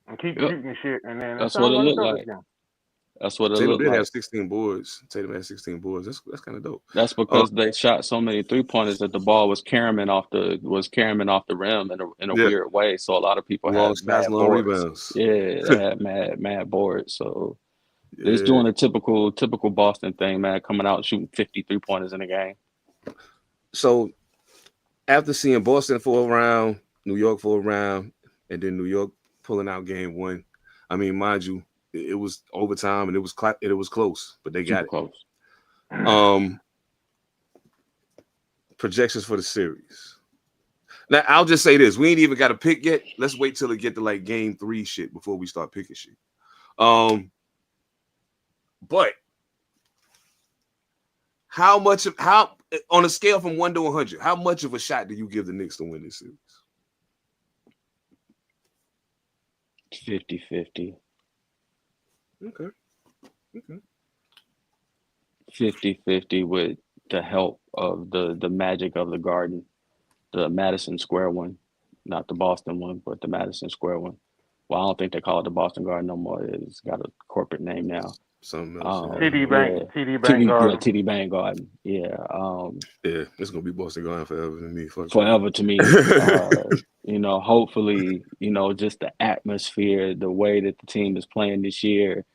and keep Yep. shooting shit, and then it That's what sounds it like a looked Celtics like. game. That's what it Tatum looked did like. have 16 boards. Tatum had 16 boards. That's kind of dope. That's because they shot so many 3-pointers that the ball was caroming off the rim in a Yeah. weird way. So a lot of people Long had shots, mad long boards. rebounds. Yeah, they had mad boards. So it's Yeah. doing a typical Boston thing, man, coming out and shooting 53 pointers in a game. So after seeing Boston for a round, New York for a round, and then New York pulling out game 1, I mean, mind you, it was overtime and it was close, but they got Super it. close. Projections for the series. Now I'll just say this: we ain't even got a pick yet. Let's wait till it get to like game 3 shit before we start picking shit. But how on a scale from 1 to 100, how much of a shot do you give the Knicks to win this series? 50-50. Okay. 50-50 with the help of the magic of the Garden, the Madison Square one, not the Boston one, but the Madison Square one. Well, I don't think they call it the Boston Garden no more. It's got a corporate name now. Something else. TD Bank, Yeah. TD Bank Garden. TD Bank Garden. Yeah. Yeah, it's gonna be Boston Garden forever to me. Forever to me. Hopefully, just the atmosphere, the way that the team is playing this year,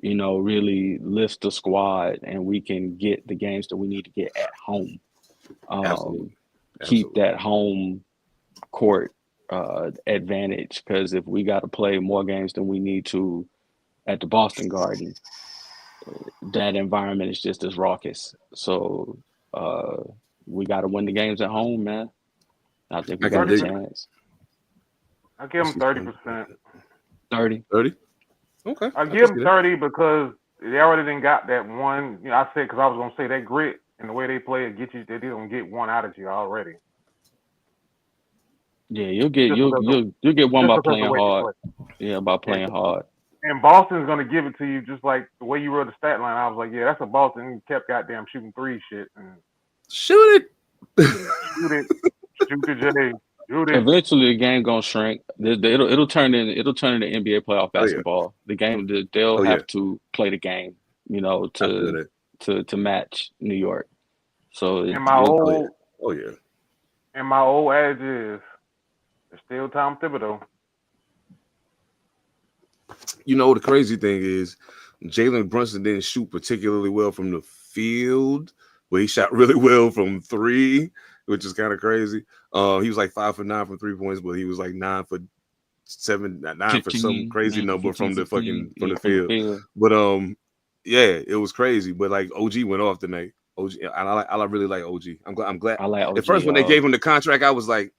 really lifts the squad and we can get the games that we need to get at home. Absolutely. Keep that home court advantage, because if we got to play more games than we need to at the Boston Garden, that environment is just as raucous. So we got to win the games at home, man. I think we got a chance. I give them 30%. 30? Okay. I give them 30 because they already didn't got that one. I said because I was gonna say that grit and the way they play it get you. They're gonna get one out of you already. Yeah, you'll get one by playing hard. Yeah, by playing hard. And Boston's gonna give it to you just like the way you wrote the stat line. I was like, yeah, that's a Boston. He kept goddamn shooting 3 shit. And shoot it. Shoot it. Shoot the J. Shoot it. Eventually, the game gonna shrink. It'll turn into NBA playoff basketball. The game they'll have to play the game, to match New York. So and my old adage is, it's still Tom Thibodeau. The crazy thing is, Jalen Brunson didn't shoot particularly well from the field, but he shot really well from 3, which is kind of crazy. He was like 5 for 9 from 3 points, but he was like 9 for 7, 9 for some crazy number from the field. But yeah, it was crazy. But like OG went off tonight. OG, I really like OG. I'm glad. I like OG. At first, when they gave him the contract, I was like,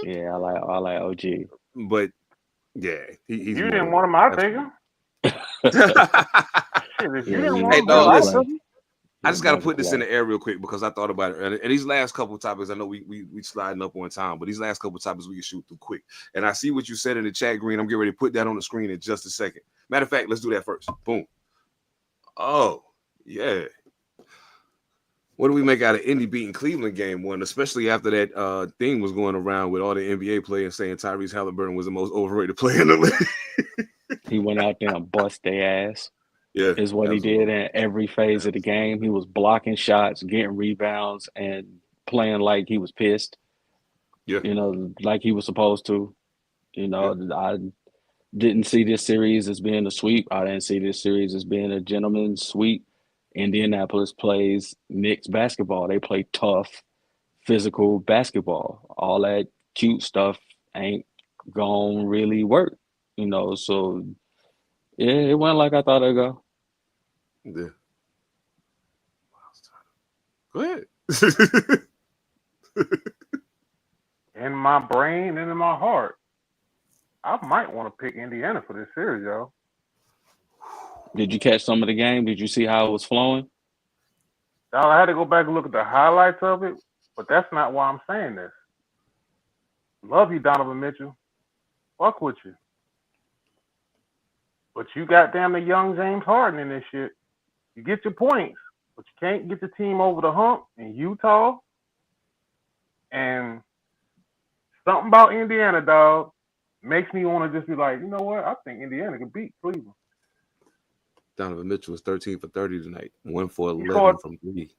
yeah, I like OG. But yeah, he's. You didn't want him, I take him. I just got to put this in the air real quick because I thought about it. And these last couple of topics, I know we sliding up on time, but these last couple of topics we can shoot through quick. And I see what you said in the chat, Green. I'm getting ready to put that on the screen in just a second. Matter of fact, let's do that first. Boom. Oh, yeah. What do we make out of Indy beating Cleveland game 1, especially after that thing was going around with all the NBA players saying Tyrese Halliburton was the most overrated player in the league? He went out there and bust their ass. Yeah, is what he did in every phase of the game. He was blocking shots, getting rebounds, and playing like he was pissed. Yeah, like he was supposed to. I didn't see this series as being a sweep. I didn't see this series as being a gentleman's sweep. Indianapolis plays Knicks basketball. They play tough, physical basketball. All that cute stuff ain't gonna really work, you know. So yeah, it went like I thought it'd go. Yeah. Go ahead. In my brain and in my heart, I might want to pick Indiana for this series, yo. Did you catch some of the game? Did you see how it was flowing? Now, I had to go back and look at the highlights of it, but that's not why I'm saying this. Love you, Donovan Mitchell. Fuck with you. But you got damn the young James Harden in this shit. You get your points, but you can't get the team over the hump in Utah. And something about Indiana, dog, makes me want to just be like, you know what? I think Indiana can beat Cleveland. Donovan Mitchell was 13 for 30 tonight. 1 for 11 scored- from 3.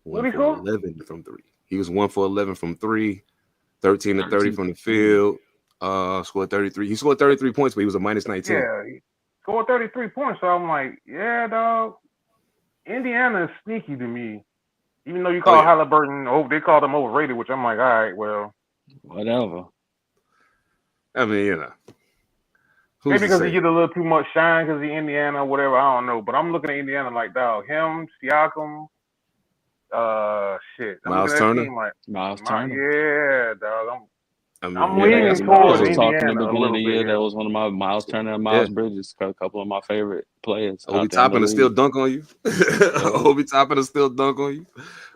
What'd 1 he for score? 11 from 3. He was 1 for 11 from 3, 13 to 30 from the field. Scored 33. He scored 33 points, but he was a minus 19. Yeah, he scored 33 points. So I'm like, yeah, dog. Indiana is sneaky to me. Even though you call yeah. Halliburton, they called him overrated, which I'm like, all right, well. Whatever. I mean, you know. Maybe because he get a little too much shine because he Indiana, whatever, I don't know. But I'm looking at Indiana like, dog, him, Siakam, shit. Miles Turner? Miles Turner. Yeah, dog. I'm Yeah, leaning that's towards I was just talking Indiana at the a beginning of little the bit year. here. That was one of my Miles Turner and Miles Bridges, a couple of my favorite players. Obi Toppin will still dunk on you. Obi Toppin will still dunk on you.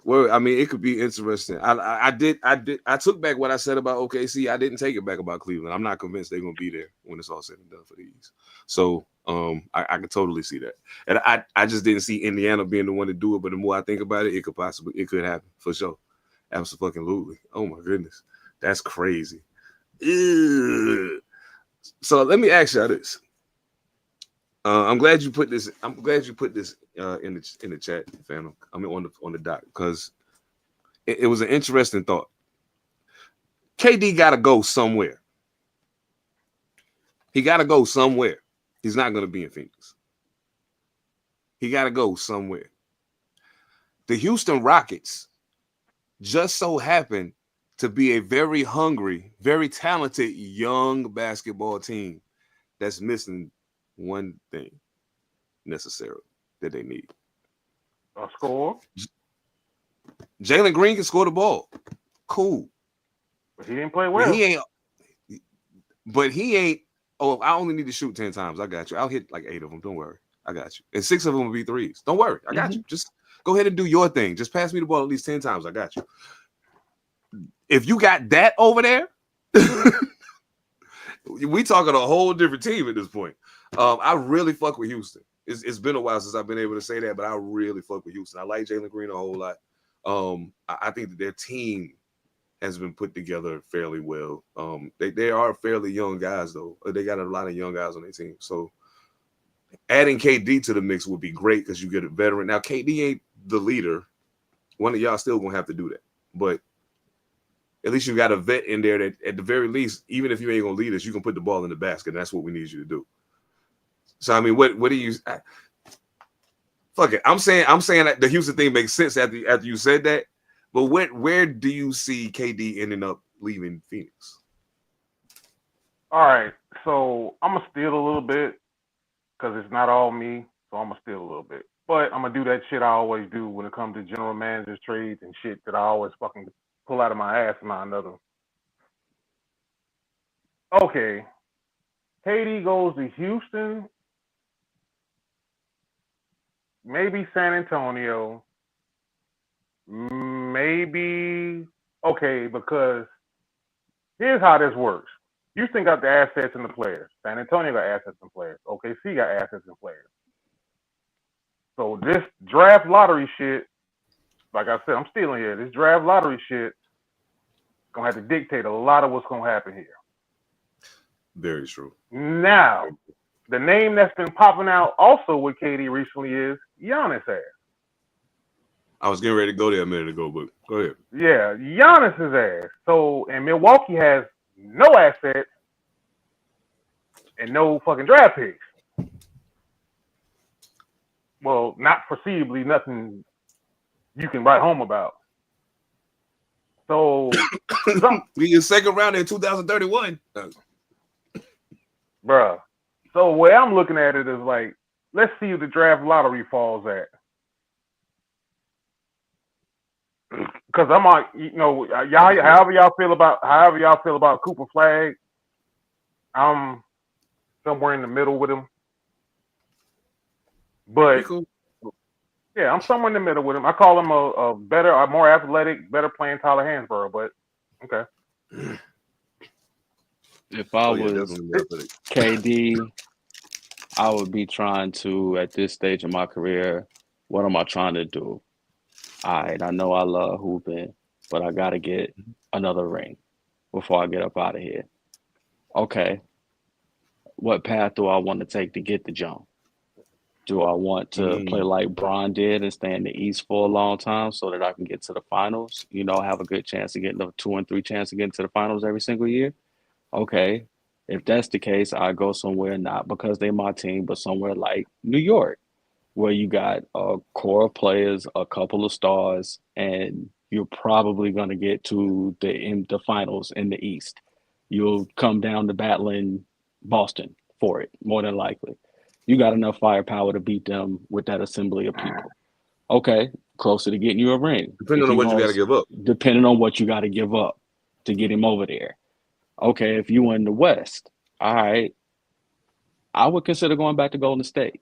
Well, I mean, it could be interesting. I took back what I said about OKC. I didn't take it back about Cleveland. I'm not convinced they're gonna be there when it's all said and done for the East. So I could totally see that. And I just didn't see Indiana being the one to do it. But the more I think about it, it could happen for sure. Absolutely. Oh my goodness. That's crazy. Ew. So let me ask y'all this. I'm glad you put this. In the chat, fam. I mean on the doc, because it was an interesting thought. KD got to go somewhere. He got to go somewhere. He's not going to be in Phoenix. He got to go somewhere. The Houston Rockets just so happen to be a very hungry, very talented young basketball team that's missing one thing necessarily that they need. A score. Jalen Green can score the ball. Cool. But he didn't play well. But he ain't. Oh, I only need to shoot 10 times. I got you. I'll hit like 8 of them. Don't worry. I got you. And 6 of them will be threes. Don't worry. I got you. Just go ahead and do your thing. Just pass me the ball at least 10 times. I got you. If you got that over there, we talking a whole different team at this point. I really fuck with Houston. It's been a while since I've been able to say that, but I really fuck with Houston. I like Jalen Green a whole lot. I think that their team has been put together fairly well. They are fairly young guys, though. They got a lot of young guys on their team. So adding KD to the mix would be great because you get a veteran. Now, KD ain't the leader. One of y'all still going to have to do that. But at least you got a vet in there that, at the very least, even if you ain't going to lead us, you can put the ball in the basket. And that's what we need you to do. So, I mean, what do you fuck it. I'm saying that the Houston thing makes sense after you said that. But where do you see KD ending up leaving Phoenix? All right. So I'm going to steal a little bit because it's not all me. So I'm going to steal a little bit. But I'm going to do that shit I always do when it comes to general managers, trades, and shit that I always fucking pull out of my ass and not another. Okay. KD goes to Houston, maybe San Antonio, maybe, okay, because here's how this works. Houston got the assets and the players. San Antonio got assets and players. OKC got assets and players. So this draft lottery shit, like I said, I'm stealing here. This draft lottery shit gonna have to dictate a lot of what's gonna happen here. Very true. Now, the name that's been popping out also with KD recently is Giannis ass. I was getting ready to go there a minute ago, but go ahead. Yeah, Giannis's ass. So, and Milwaukee has no assets and no fucking draft picks. Well, not foreseeably, nothing you can write home about. So, We in second round in 2031. bruh. So, the way I'm looking at it is like, let's see who the draft lottery falls at. Because I'm like, however y'all feel about Cooper Flag, I'm somewhere in the middle with him. But Cool. yeah, I'm somewhere in the middle with him. I call him a better, a more athletic, better playing Tyler Hansborough. But okay. If I was definitely athletic. KD, I would be trying to, at this stage of my career, what am I trying to do? All right, I know I love hooping, but I got to get another ring before I get up out of here. Okay, what path do I want to take to get the jump? Do I want to play like Bron did and stay in the East for a long time so that I can get to the finals? You know, have a good chance of getting a 2 and 3 chance of getting to the finals every single year? Okay, if that's the case, I go somewhere not because they're my team, but somewhere like New York, where you got a core of players, a couple of stars, and you're probably going to get to the finals in the East. You'll come down to battling Boston for it, more than likely. You got enough firepower to beat them with that assembly of people. Okay, closer to getting you a ring. Depending on what you got to give up. Depending on what you got to give up to get him over there. Okay, if you in the West, all right, I would consider going back to Golden State.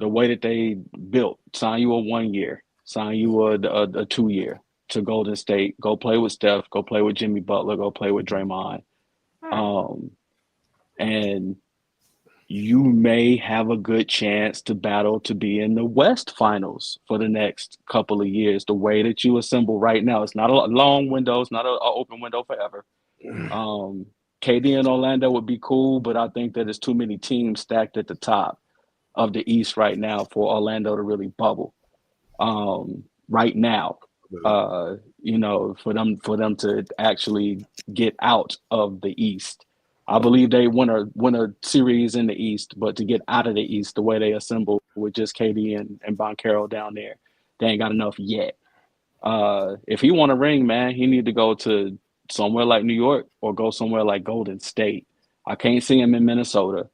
The way that they built, sign you a 1 year, sign you a 2 year to Golden State, go play with Steph, go play with Jimmy Butler, go play with Draymond. And you may have a good chance to battle to be in the West Finals for the next couple of years. The way that you assemble right now, it's not a long window, it's not an open window forever. KD and Orlando would be cool, but I think that there's too many teams stacked at the top of the East right now for Orlando to really bubble. Right now, for them to actually get out of the East. I believe they win a series in the East, but to get out of the East, the way they assemble with just KD and Banchero down there, they ain't got enough yet. If he want a ring, man, he need to go to somewhere like New York or go somewhere like Golden State. I can't see him in Minnesota.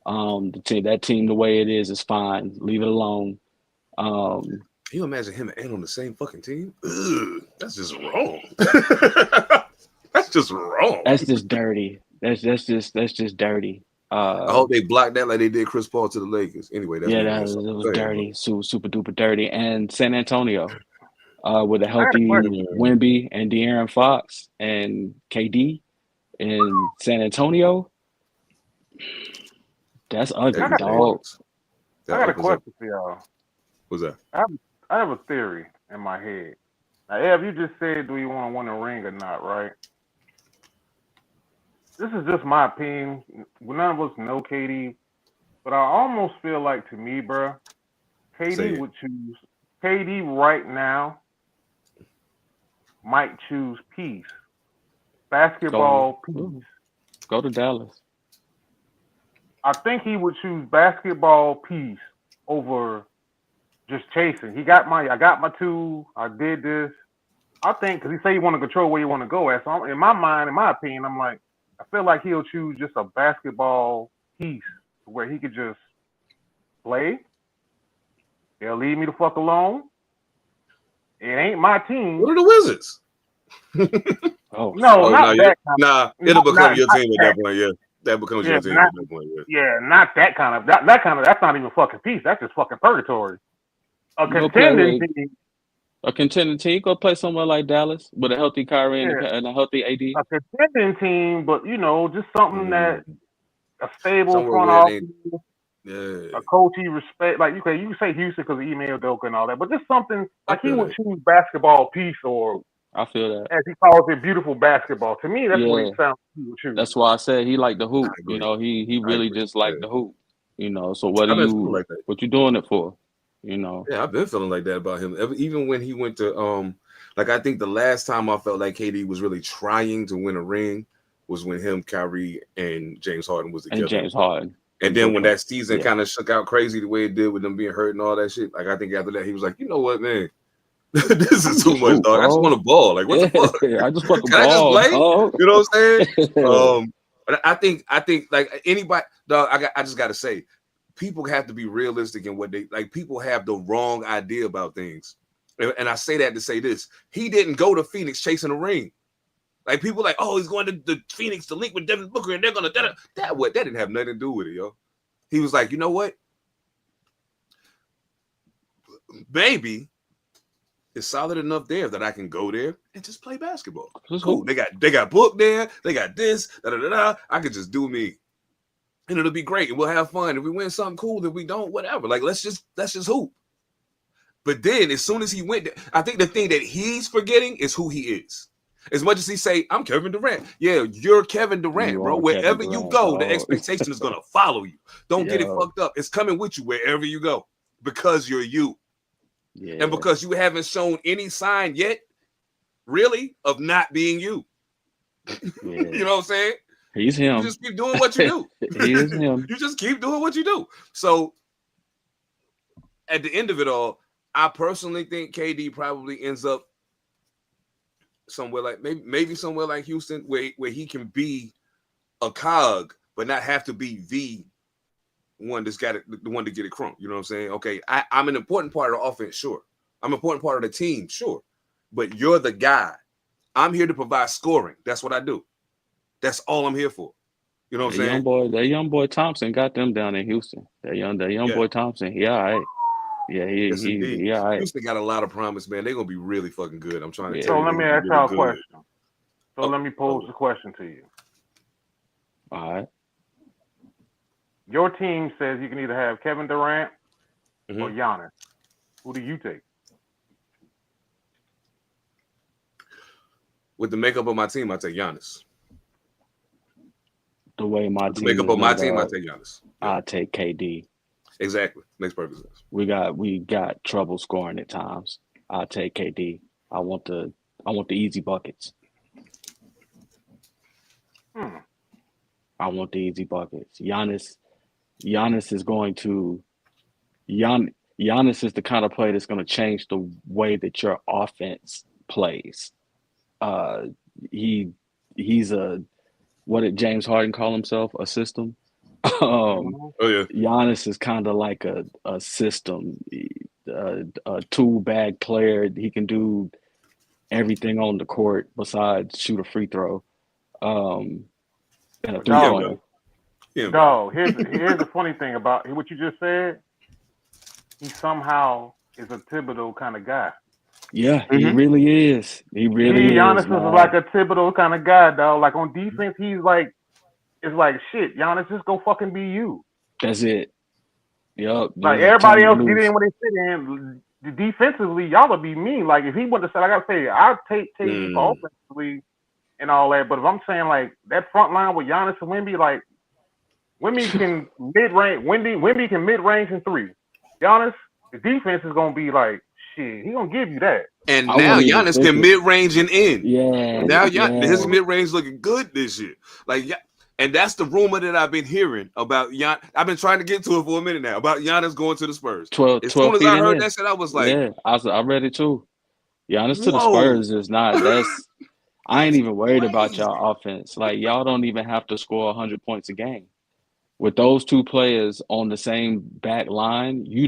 That team, the way it is fine. Leave it alone. Can you imagine him and Ant on the same fucking team? Ugh, that's just wrong. That's just wrong. That's just dirty. That's just dirty. I hope they blocked that like they did Chris Paul to the Lakers. Anyway, that's it was dirty, super duper dirty. And San Antonio, with a healthy Wemby and De'Aaron Fox and KD in San Antonio. That's ugly, dog. I got a question for y'all. What's that? I have a theory in my head. Now, Ev, you just said, do you want to win a ring or not, right? This is just my opinion. None of us know KD, but I almost feel like, to me, bro, KD would choose. KD right now might choose peace. Basketball peace. Go to Dallas. I think he would choose basketball peace over just chasing. I got my two. I did this. I think because he say he want to control where you want to go at. So in my mind, in my opinion, I'm like, I feel like he'll choose just a basketball piece where he could just play. They'll leave me the fuck alone. It ain't my team. What are the Wizards? That kind of. Nah, it'll become your team at that point. Yeah, that becomes your team at that point. Yeah, not that kind of. That kind of. That's not even fucking peace. That's just fucking purgatory. A contending team. A contending team, go play somewhere like Dallas with a healthy Kyrie and a healthy AD. A contending team, but just something that a stable front office, a coach he respect. Like you can say Houston because of Email Doka and all that, but just something like he would choose basketball piece or. I feel that, as he calls it, beautiful basketball. To me, that's what he sounds like he would choose. That's why I said he liked the hoop. He really just liked the hoop. So what you doing it for? Yeah, I've been feeling like that about him. Even when he went to I think the last time I felt like KD was really trying to win a ring was when him, Kyrie, and James Harden was together. And then when that season kind of shook out crazy the way it did with them being hurt and all that shit, like I think after that he was like, you know what, man, This is too much, Shoot, dog. I just bro. want to ball. Like, what the fuck? I just want the Can I just ball, play? dog. You know what I'm saying? But I think like anybody, dog. I just got to say, people have to be realistic in what they like. People have the wrong idea about things, and I say that to say this: he didn't go to Phoenix chasing a ring. Like people like, oh, he's going to the Phoenix to link with Devin Booker, and they're gonna that didn't have nothing to do with it, yo. He was like, you know what? Maybe it's solid enough there that I can go there and just play basketball. Cool. They got Book there. They got this. I could just do me, and it'll be great. And we'll have fun. If we win something cool, if we don't, whatever. Like let's just hoop. But then as soon as he went there, I think the thing that he's forgetting is who he is. As much as he say, I'm Kevin Durant. Yeah, you're Kevin Durant, bro. Wherever you go, the expectation is going to follow you. Don't get it fucked up. It's coming with you wherever you go because you're you. Yeah. And because you haven't shown any sign yet, really, of not being you. Yeah. You know what I'm saying? He's him. You just keep doing what you do. He is him. You just keep doing what you do. So at the end of it all, I personally think KD probably ends up somewhere like maybe somewhere like Houston where he can be a cog but not have to be the one that's got it, the one to get it crunk. You know what I'm saying? Okay, I'm an important part of the offense, sure. I'm an important part of the team, sure. But you're the guy. I'm here to provide scoring. That's what I do. That's all I'm here for. You know what I'm saying? That young boy Thompson got them down in Houston. That young boy Thompson. He all right. Yeah, he all right. Houston got a lot of promise, man. They're gonna be really fucking good. I'm trying to tell so you. let me ask y'all a question. So let me pose the question to you. All right. Your team says you can either have Kevin Durant or Giannis. Who do you take? With the makeup of my team, I take Giannis. The way my team makeup of my team, I take Giannis. I take KD. Exactly. Makes perfect sense. We got trouble scoring at times. I take KD. I want the easy buckets. I want the easy buckets. Giannis is going to Giannis is the kind of player that's going to change the way that your offense plays. He's a, what did James Harden call himself? A system. Giannis is kind of like a system, a tool bag player. He can do everything on the court besides shoot a free throw. And a three-pointer. No, here's the funny thing about what you just said. He somehow is a Thibodeau kind of guy. Yeah, he really is. Giannis is like a Thibodeau kind of guy, dog. Like on defense, he's like, it's like shit. Giannis, just go fucking be you. That's it. Yup. Like everybody else get in when they sit in. Defensively, y'all would be mean. Like if he would have said, I gotta say, I'll take KD for offensively and all that. But if I'm saying like that front line with Giannis and Wemby, like Wemby can mid-range. Wemby can mid-range in three. Giannis, the defense is gonna be like shit. He gonna give you that. And now Giannis can mid-range and in. Yeah. Now his mid-range looking good this year. Like and that's the rumor that I've been hearing about Giannis. I've been trying to get to it for a minute now about Giannis going to the Spurs. 12 as soon as I heard that shit, I was like, yeah, I read it too. Giannis to the Spurs is not. I ain't even worried about y'all offense. Like y'all don't even have to score 100 points a game. With those two players on the same back line, your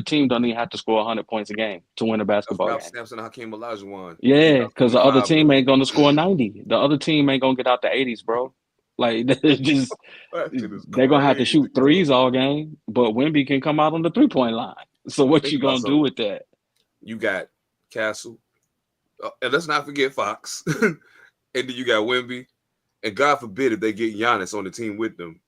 team don't even have to score 100 points a game to win a basketball game. Samson, Hakeem Olajuwon. Yeah, because the other team ain't gonna score 90. The other team ain't gonna get out the 80s, bro. Like they're gonna have to shoot threes all game, but Wemby can come out on the 3-point line. So what you gonna do with that? You got Castle, and let's not forget Fox, and then you got Wemby, and God forbid if they get Giannis on the team with them.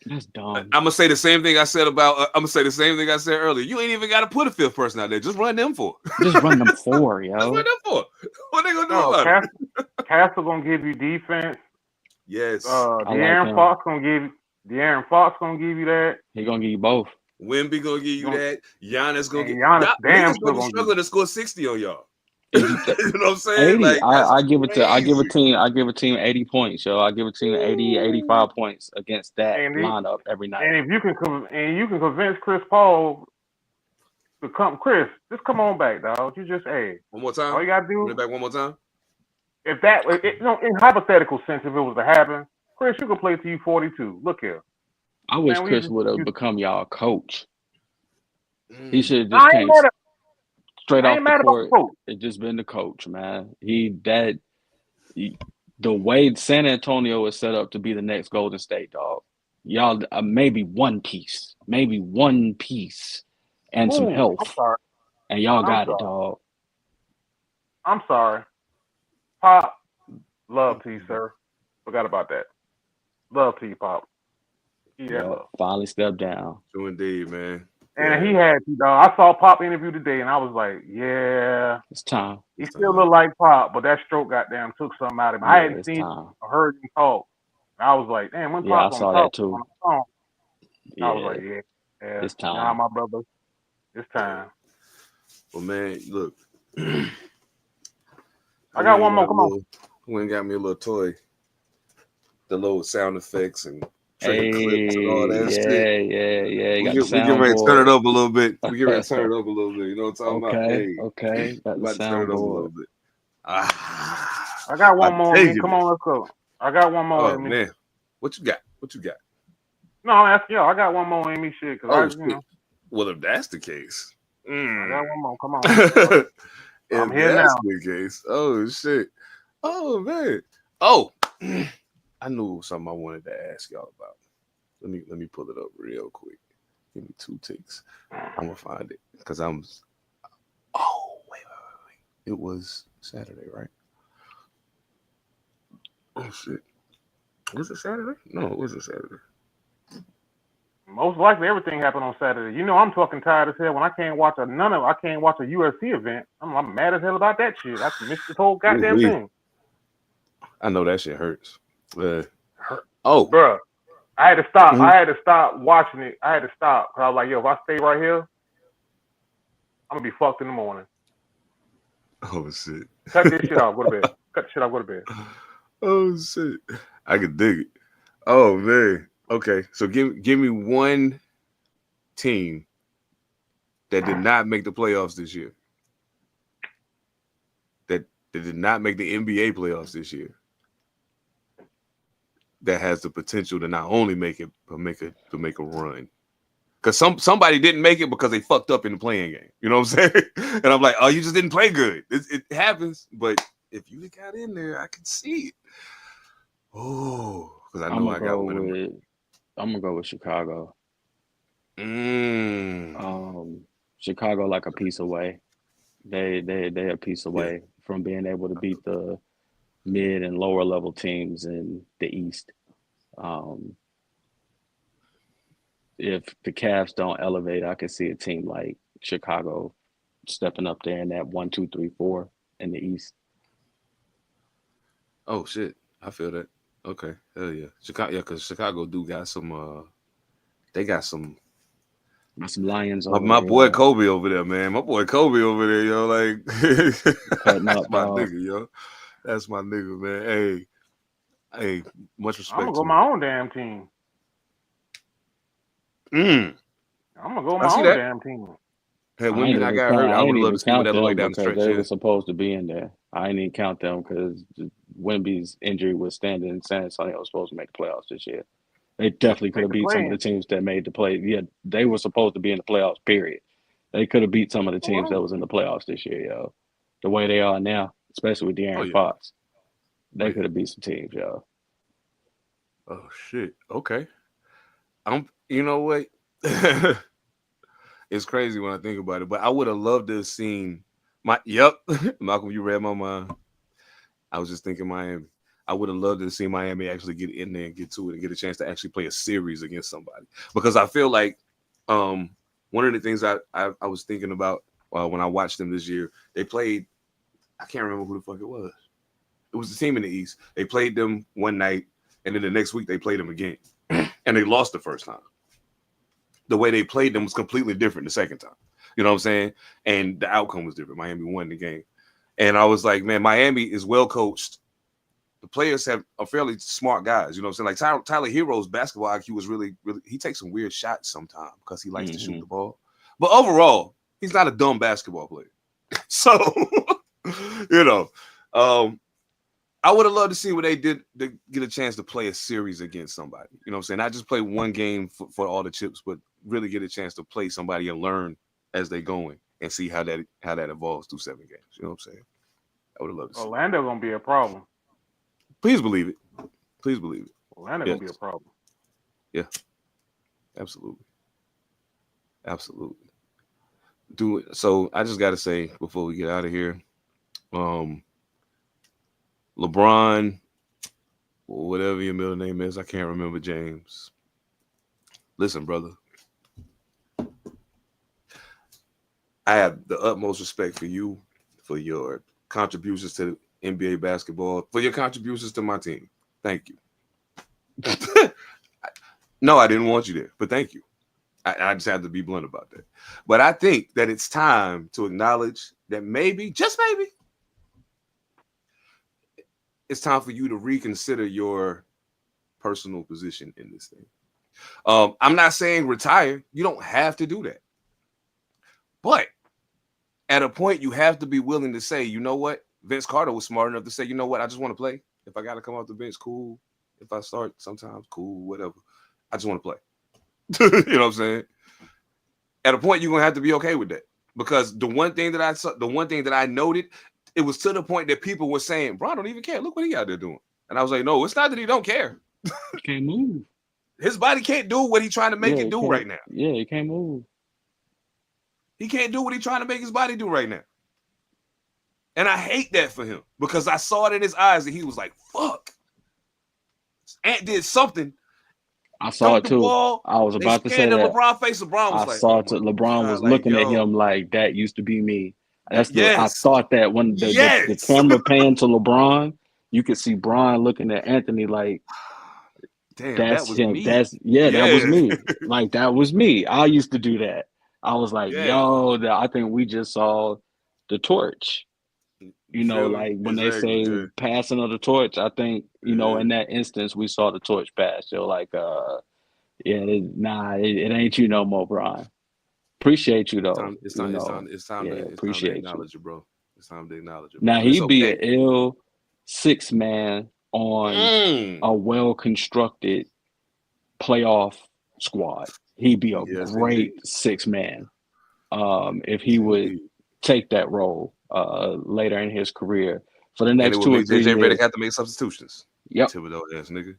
That's dumb. I'm gonna say the same thing I said about. I'm gonna say the same thing I said earlier. You ain't even got to put a fifth person out there. Just run them four. Just run them four, yo. Just run them four. What they gonna do about it? Castle gonna give you defense. Yes. De'Aaron Fox gonna give you that. He gonna give you both. Wemby gonna give you that. Giannis gonna give Giannis. Damn, gonna be struggling to score 60 on y'all. You know what I'm saying? 80. Like, I give a team 80 points, yo. I give a team 80, 85 points against that lineup every night. And if you can convince Chris Paul, Chris, just come on back, dog. You just, hey, One more time. all you gotta Bring do, it back one more time. if that, in hypothetical sense, if it was to happen, Chris, you can play till you 42. Look here, I wish man, Chris would have become y'all coach. He Mm. should have I just ain't came mad at, straight I off ain't the mad about court the coach. and just been the coach, man. The way San Antonio is set up to be the next Golden State, dog. Y'all maybe one piece and some Ooh, I'm health, sorry. and y'all I'm got it, sorry. dog. I'm sorry. Pop, love to you, sir. Forgot about that. Love to you, Pop. Yeah, love. Finally stepped down. True indeed, man. And he had to, dog. I saw Pop interview today, and I was like, yeah, It's time. he still look like Pop, but that stroke goddamn took something out of him. Yeah, I hadn't it's seen time. or heard him talk. And I was like, damn, when Yeah, Pop I gonna saw talk that too. on the phone? Yeah, I was like, yeah, it's time. nah, my brother, it's time. Well, man, look. I got one more. Come on. Went and got me a little toy. The little sound effects and Hey, clips and all that shit. yeah. You got the We get ready to turn it soundboard. up a little bit. We get ready to turn it up a little bit. You know what I'm talking about? Hey, Okay. Got the about to turn it up a little soundboard. bit. I got one more. tell you Come on, let's go. I got one more. Oh in me. man, what you got? No, I'm asking y'all. I got one more in me, shit. Cause shit. Well, if that's the case, I got one more. Come on. I'm here that's now. the case. Oh shit. Oh man. Oh, I knew something I wanted to ask y'all about. Let me pull it up real quick. Give me 2 ticks. I'm gonna find it because I'm. Oh wait. It was Saturday, right? Oh shit. Was it Saturday? No, it wasn't Saturday. Most likely everything happened on Saturday. You know, I'm fucking tired as hell when I can't watch a UFC event. I'm mad as hell about that shit. I missed the whole goddamn thing. I know that shit hurts. Bruh, I had to stop. I had to stop watching it. I had to stop because I was like, yo, if I stay right here, I'm gonna be fucked in the morning. Oh shit. Cut this shit off. Go to bed. Cut the shit off. Go to bed. Oh shit. I can dig it. Oh man. Okay. So give me one team that did not make the playoffs this year. That did not make the NBA playoffs this year. That has the potential to not only make it, but make a run. Because somebody didn't make it because they fucked up in the playing game. You know what I'm saying? And I'm like, oh, you just didn't play good. It happens. But if you got in there, I can see it. Oh, because I know I got one of them. I'm gonna go with Chicago. Chicago like a piece away. They a piece away from being able to beat the mid and lower level teams in the East. If the Cavs don't elevate, I could see a team like Chicago stepping up there in that 1, 2, 3, 4 in the East. Oh shit, I feel that. Okay, hell yeah, Chicago. Yeah, because Chicago do got some. They got some Lions. My boy Kobe over there, man. My boy Kobe over there, yo. Like that's my nigga, yo. That's my nigga, man. Hey, much respect. I'm gonna go my own damn team. I'm gonna go my own damn team. Hey, when I got hurt, I would love to see what that looked like down the stretch. They were supposed to be in there. I didn't even count them because Wemby's injury was standing in San Antonio was supposed to make the playoffs this year. They definitely could have beat some of the teams that made the play. Yeah, they were supposed to be in the playoffs, period. They could have beat some of the teams that was in the playoffs this year, yo. The way they are now, especially with De'Aaron Fox. They could have beat some teams, yo. Oh shit. Okay. You know what? It's crazy when I think about it, but I would have loved to have seen Malcolm, you read my mind. I was just thinking Miami. I would have loved to see Miami actually get in there and get to it and get a chance to actually play a series against somebody. Because I feel like one of the things I was thinking about when I watched them this year, they played, I can't remember who the fuck it was. It was the team in the East. They played them one night, and then the next week they played them again. And they lost the first time. The way they played them was completely different the second time. You know what I'm saying? And the outcome was different. Miami won the game. And I was like, man, Miami is well coached. The players are fairly smart guys. You know what I'm saying? Like Tyler Hero's basketball IQ was really, really, he takes some weird shots sometimes because he likes to shoot the ball. But overall, He's not a dumb basketball player. So, I would have loved to see what they did to get a chance to play a series against somebody. You know what I'm saying? Not just play one game for all the chips, but really get a chance to play somebody and learn as they going and see how that evolves through 7 games. You know what I'm saying? I would have loved to see. Orlando gonna be a problem. Please believe it. Please believe it. Orlando gonna be a problem. Yeah. Absolutely. Do it. So I just got to say before we get out of here, LeBron, or whatever your middle name is, I can't remember, James. Listen, brother. I have the utmost respect for you, for your contributions to NBA basketball, for your contributions to my team. Thank you. No, I didn't want you there, but thank you. I just had to be blunt about that. But I think that it's time to acknowledge that maybe, just maybe, it's time for you to reconsider your personal position in this thing. I'm not saying retire. You don't have to do that. But at a point, you have to be willing to say, you know what? Vince Carter was smart enough to say, you know what? I just want to play. If I got to come off the bench, cool. If I start sometimes, cool, whatever. I just want to play. You know what I'm saying? At a point, you're gonna have to be okay with that, because the one thing that I noted, it was to the point that people were saying, "Bro, I don't even care. Look what he out there doing." And I was like, "No, it's not that he don't care. He can't move. His body can't do what he's trying to make it do right now. Yeah, he can't move. He can't do what he's trying to make his body do right now." And I hate that for him, because I saw it in his eyes that he was like, "Fuck." Ant did something. I saw it too. Ball, I was about to say that. LeBron face. LeBron was like, saw it. LeBron was looking at him like, that used to be me. I thought that when the camera panned to LeBron, you could see Bron looking at Anthony like, damn, that's that was him. me. That was me. Like, that was me. I used to do that. I was like, I think we just saw the torch. You know, like when they say passing of the torch, I think, in that instance, we saw the torch pass. They're like, it ain't you no more, Bron. Appreciate you, though. It's time to acknowledge you, bro. It's time to acknowledge you. Now, he'd be an ill 6-man on a well-constructed playoff squad. He'd be a great 6-man if he would take that role later in his career. For the next 2 or 3 years. JJ Redick have to make substitutions. Yep. Thibodeau ass nigga.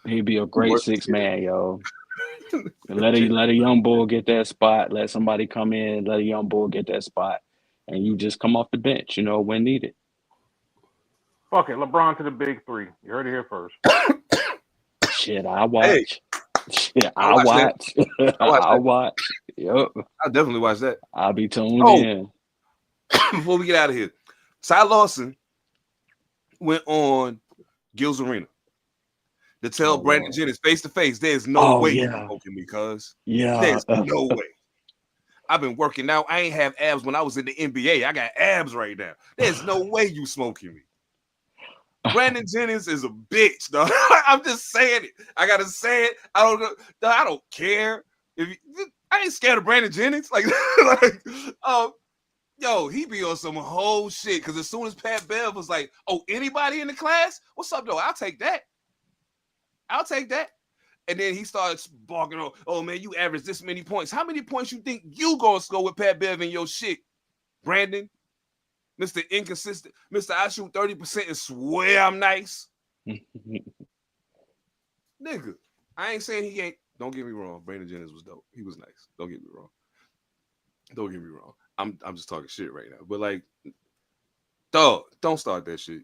He'd be a great 6-man, yo. Let a young bull get that spot. Let somebody come in. Let a young bull get that spot. And you just come off the bench, when needed. Fuck it. LeBron to the big 3. You heard it here first. Shit, I watch. Hey. Shit, I watch. I watch. Yep. I'll definitely watch that. I'll be tuned in. Before we get out of here, Ty Lawson went on Gil's Arena to tell Brandon Jennings face to face, there's no way you're smoking me, cuz. Yeah. There's no way. I've been working out. I ain't have abs when I was in the NBA. I got abs right now. There's no way you smoking me. Brandon Jennings is a bitch, dog. I'm just saying it. I gotta say it. I don't care. I ain't scared of Brandon Jennings. Yo, he be on some whole shit. Because as soon as Pat Bev was like, "Oh, anybody in the class? What's up, though? I'll take that. And then he started barking on, "Oh, man, you average this many points. How many points you think you gonna score with Pat Bev in your shit, Brandon? Mr. Inconsistent. Mr. I shoot 30% and swear I'm nice." Nigga, I ain't saying he ain't. Don't get me wrong. Brandon Jennings was dope. He was nice. Don't get me wrong. I'm just talking shit right now. But dog, don't start that shit.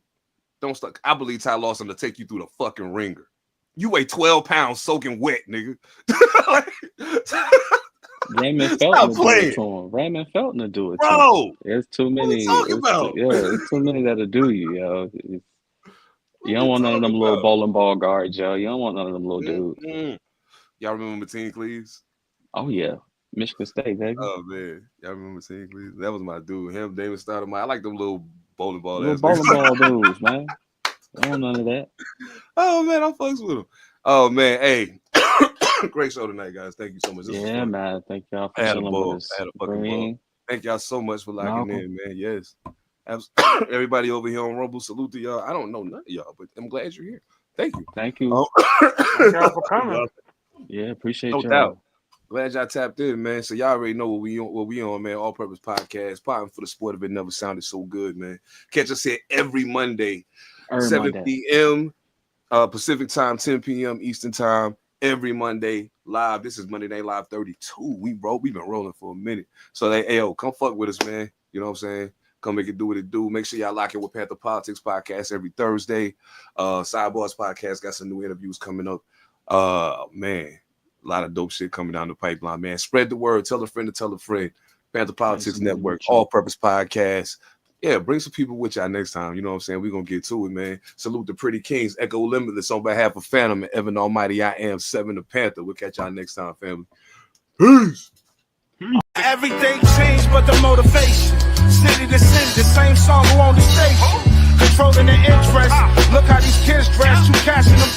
Don't start. I believe Ty Lawson to take you through the fucking ringer. You weigh 12 pounds soaking wet, nigga. Raymond Felton do it to him. Raymond Felton do it to him. Bro, there's too many. There's too many that'll do you, yo. You don't want none of them little bowling ball guards, yo. You don't want none of them little dudes. Y'all remember Mateen Cleaves? Oh yeah. Michigan State, baby. Oh man, y'all remember Mateen Cleaves? That was my dude. Him, David Stoudemire. I like them little bowling ball. Little bowling ball dudes, man. I don't know none of that. Oh man, I'm fucks with him. Oh man, hey, great show tonight, guys. Thank you so much. Man. Thank y'all for chilling with us. I had a fucking ball. Thank y'all so much for locking No. in, man. Yes. Everybody over here on Rumble, salute to y'all. I don't know none of y'all, but I'm glad you're here. Thank you. Thank you. Oh. Thank y'all for coming. Yeah, appreciate No y'all. doubt. Glad y'all tapped in, man. So y'all already know what we on, man. All Purpose Podcast, potting for the sport of it never sounded so good, man. Catch us here every Monday, 7 p.m. Pacific time, 10 p.m. Eastern time, every Monday live. This is Monday Night Live 32. We've been rolling for a minute. So hey, yo, come fuck with us, man. You know what I'm saying? Come make it do what it do. Make sure y'all lock in with Panther Politics Podcast every Thursday. Sidebars Podcast got some new interviews coming up. Man, a lot of dope shit coming down the pipeline, man. Spread the word. Tell a friend to tell a friend. Panther Politics Network, All Purpose Podcast. Yeah, bring some people with y'all next time. You know what I'm saying? We're going to get to it, man. Salute the Pretty Kings, Echo Limitless on behalf of Phantom and Evan Almighty. I am 7 the Panther. We'll catch y'all next time, family. Peace. Everything changed but the motivation. City to city, the same song who on the station. Controlling the interest. Look how these kids dress, you cashing them.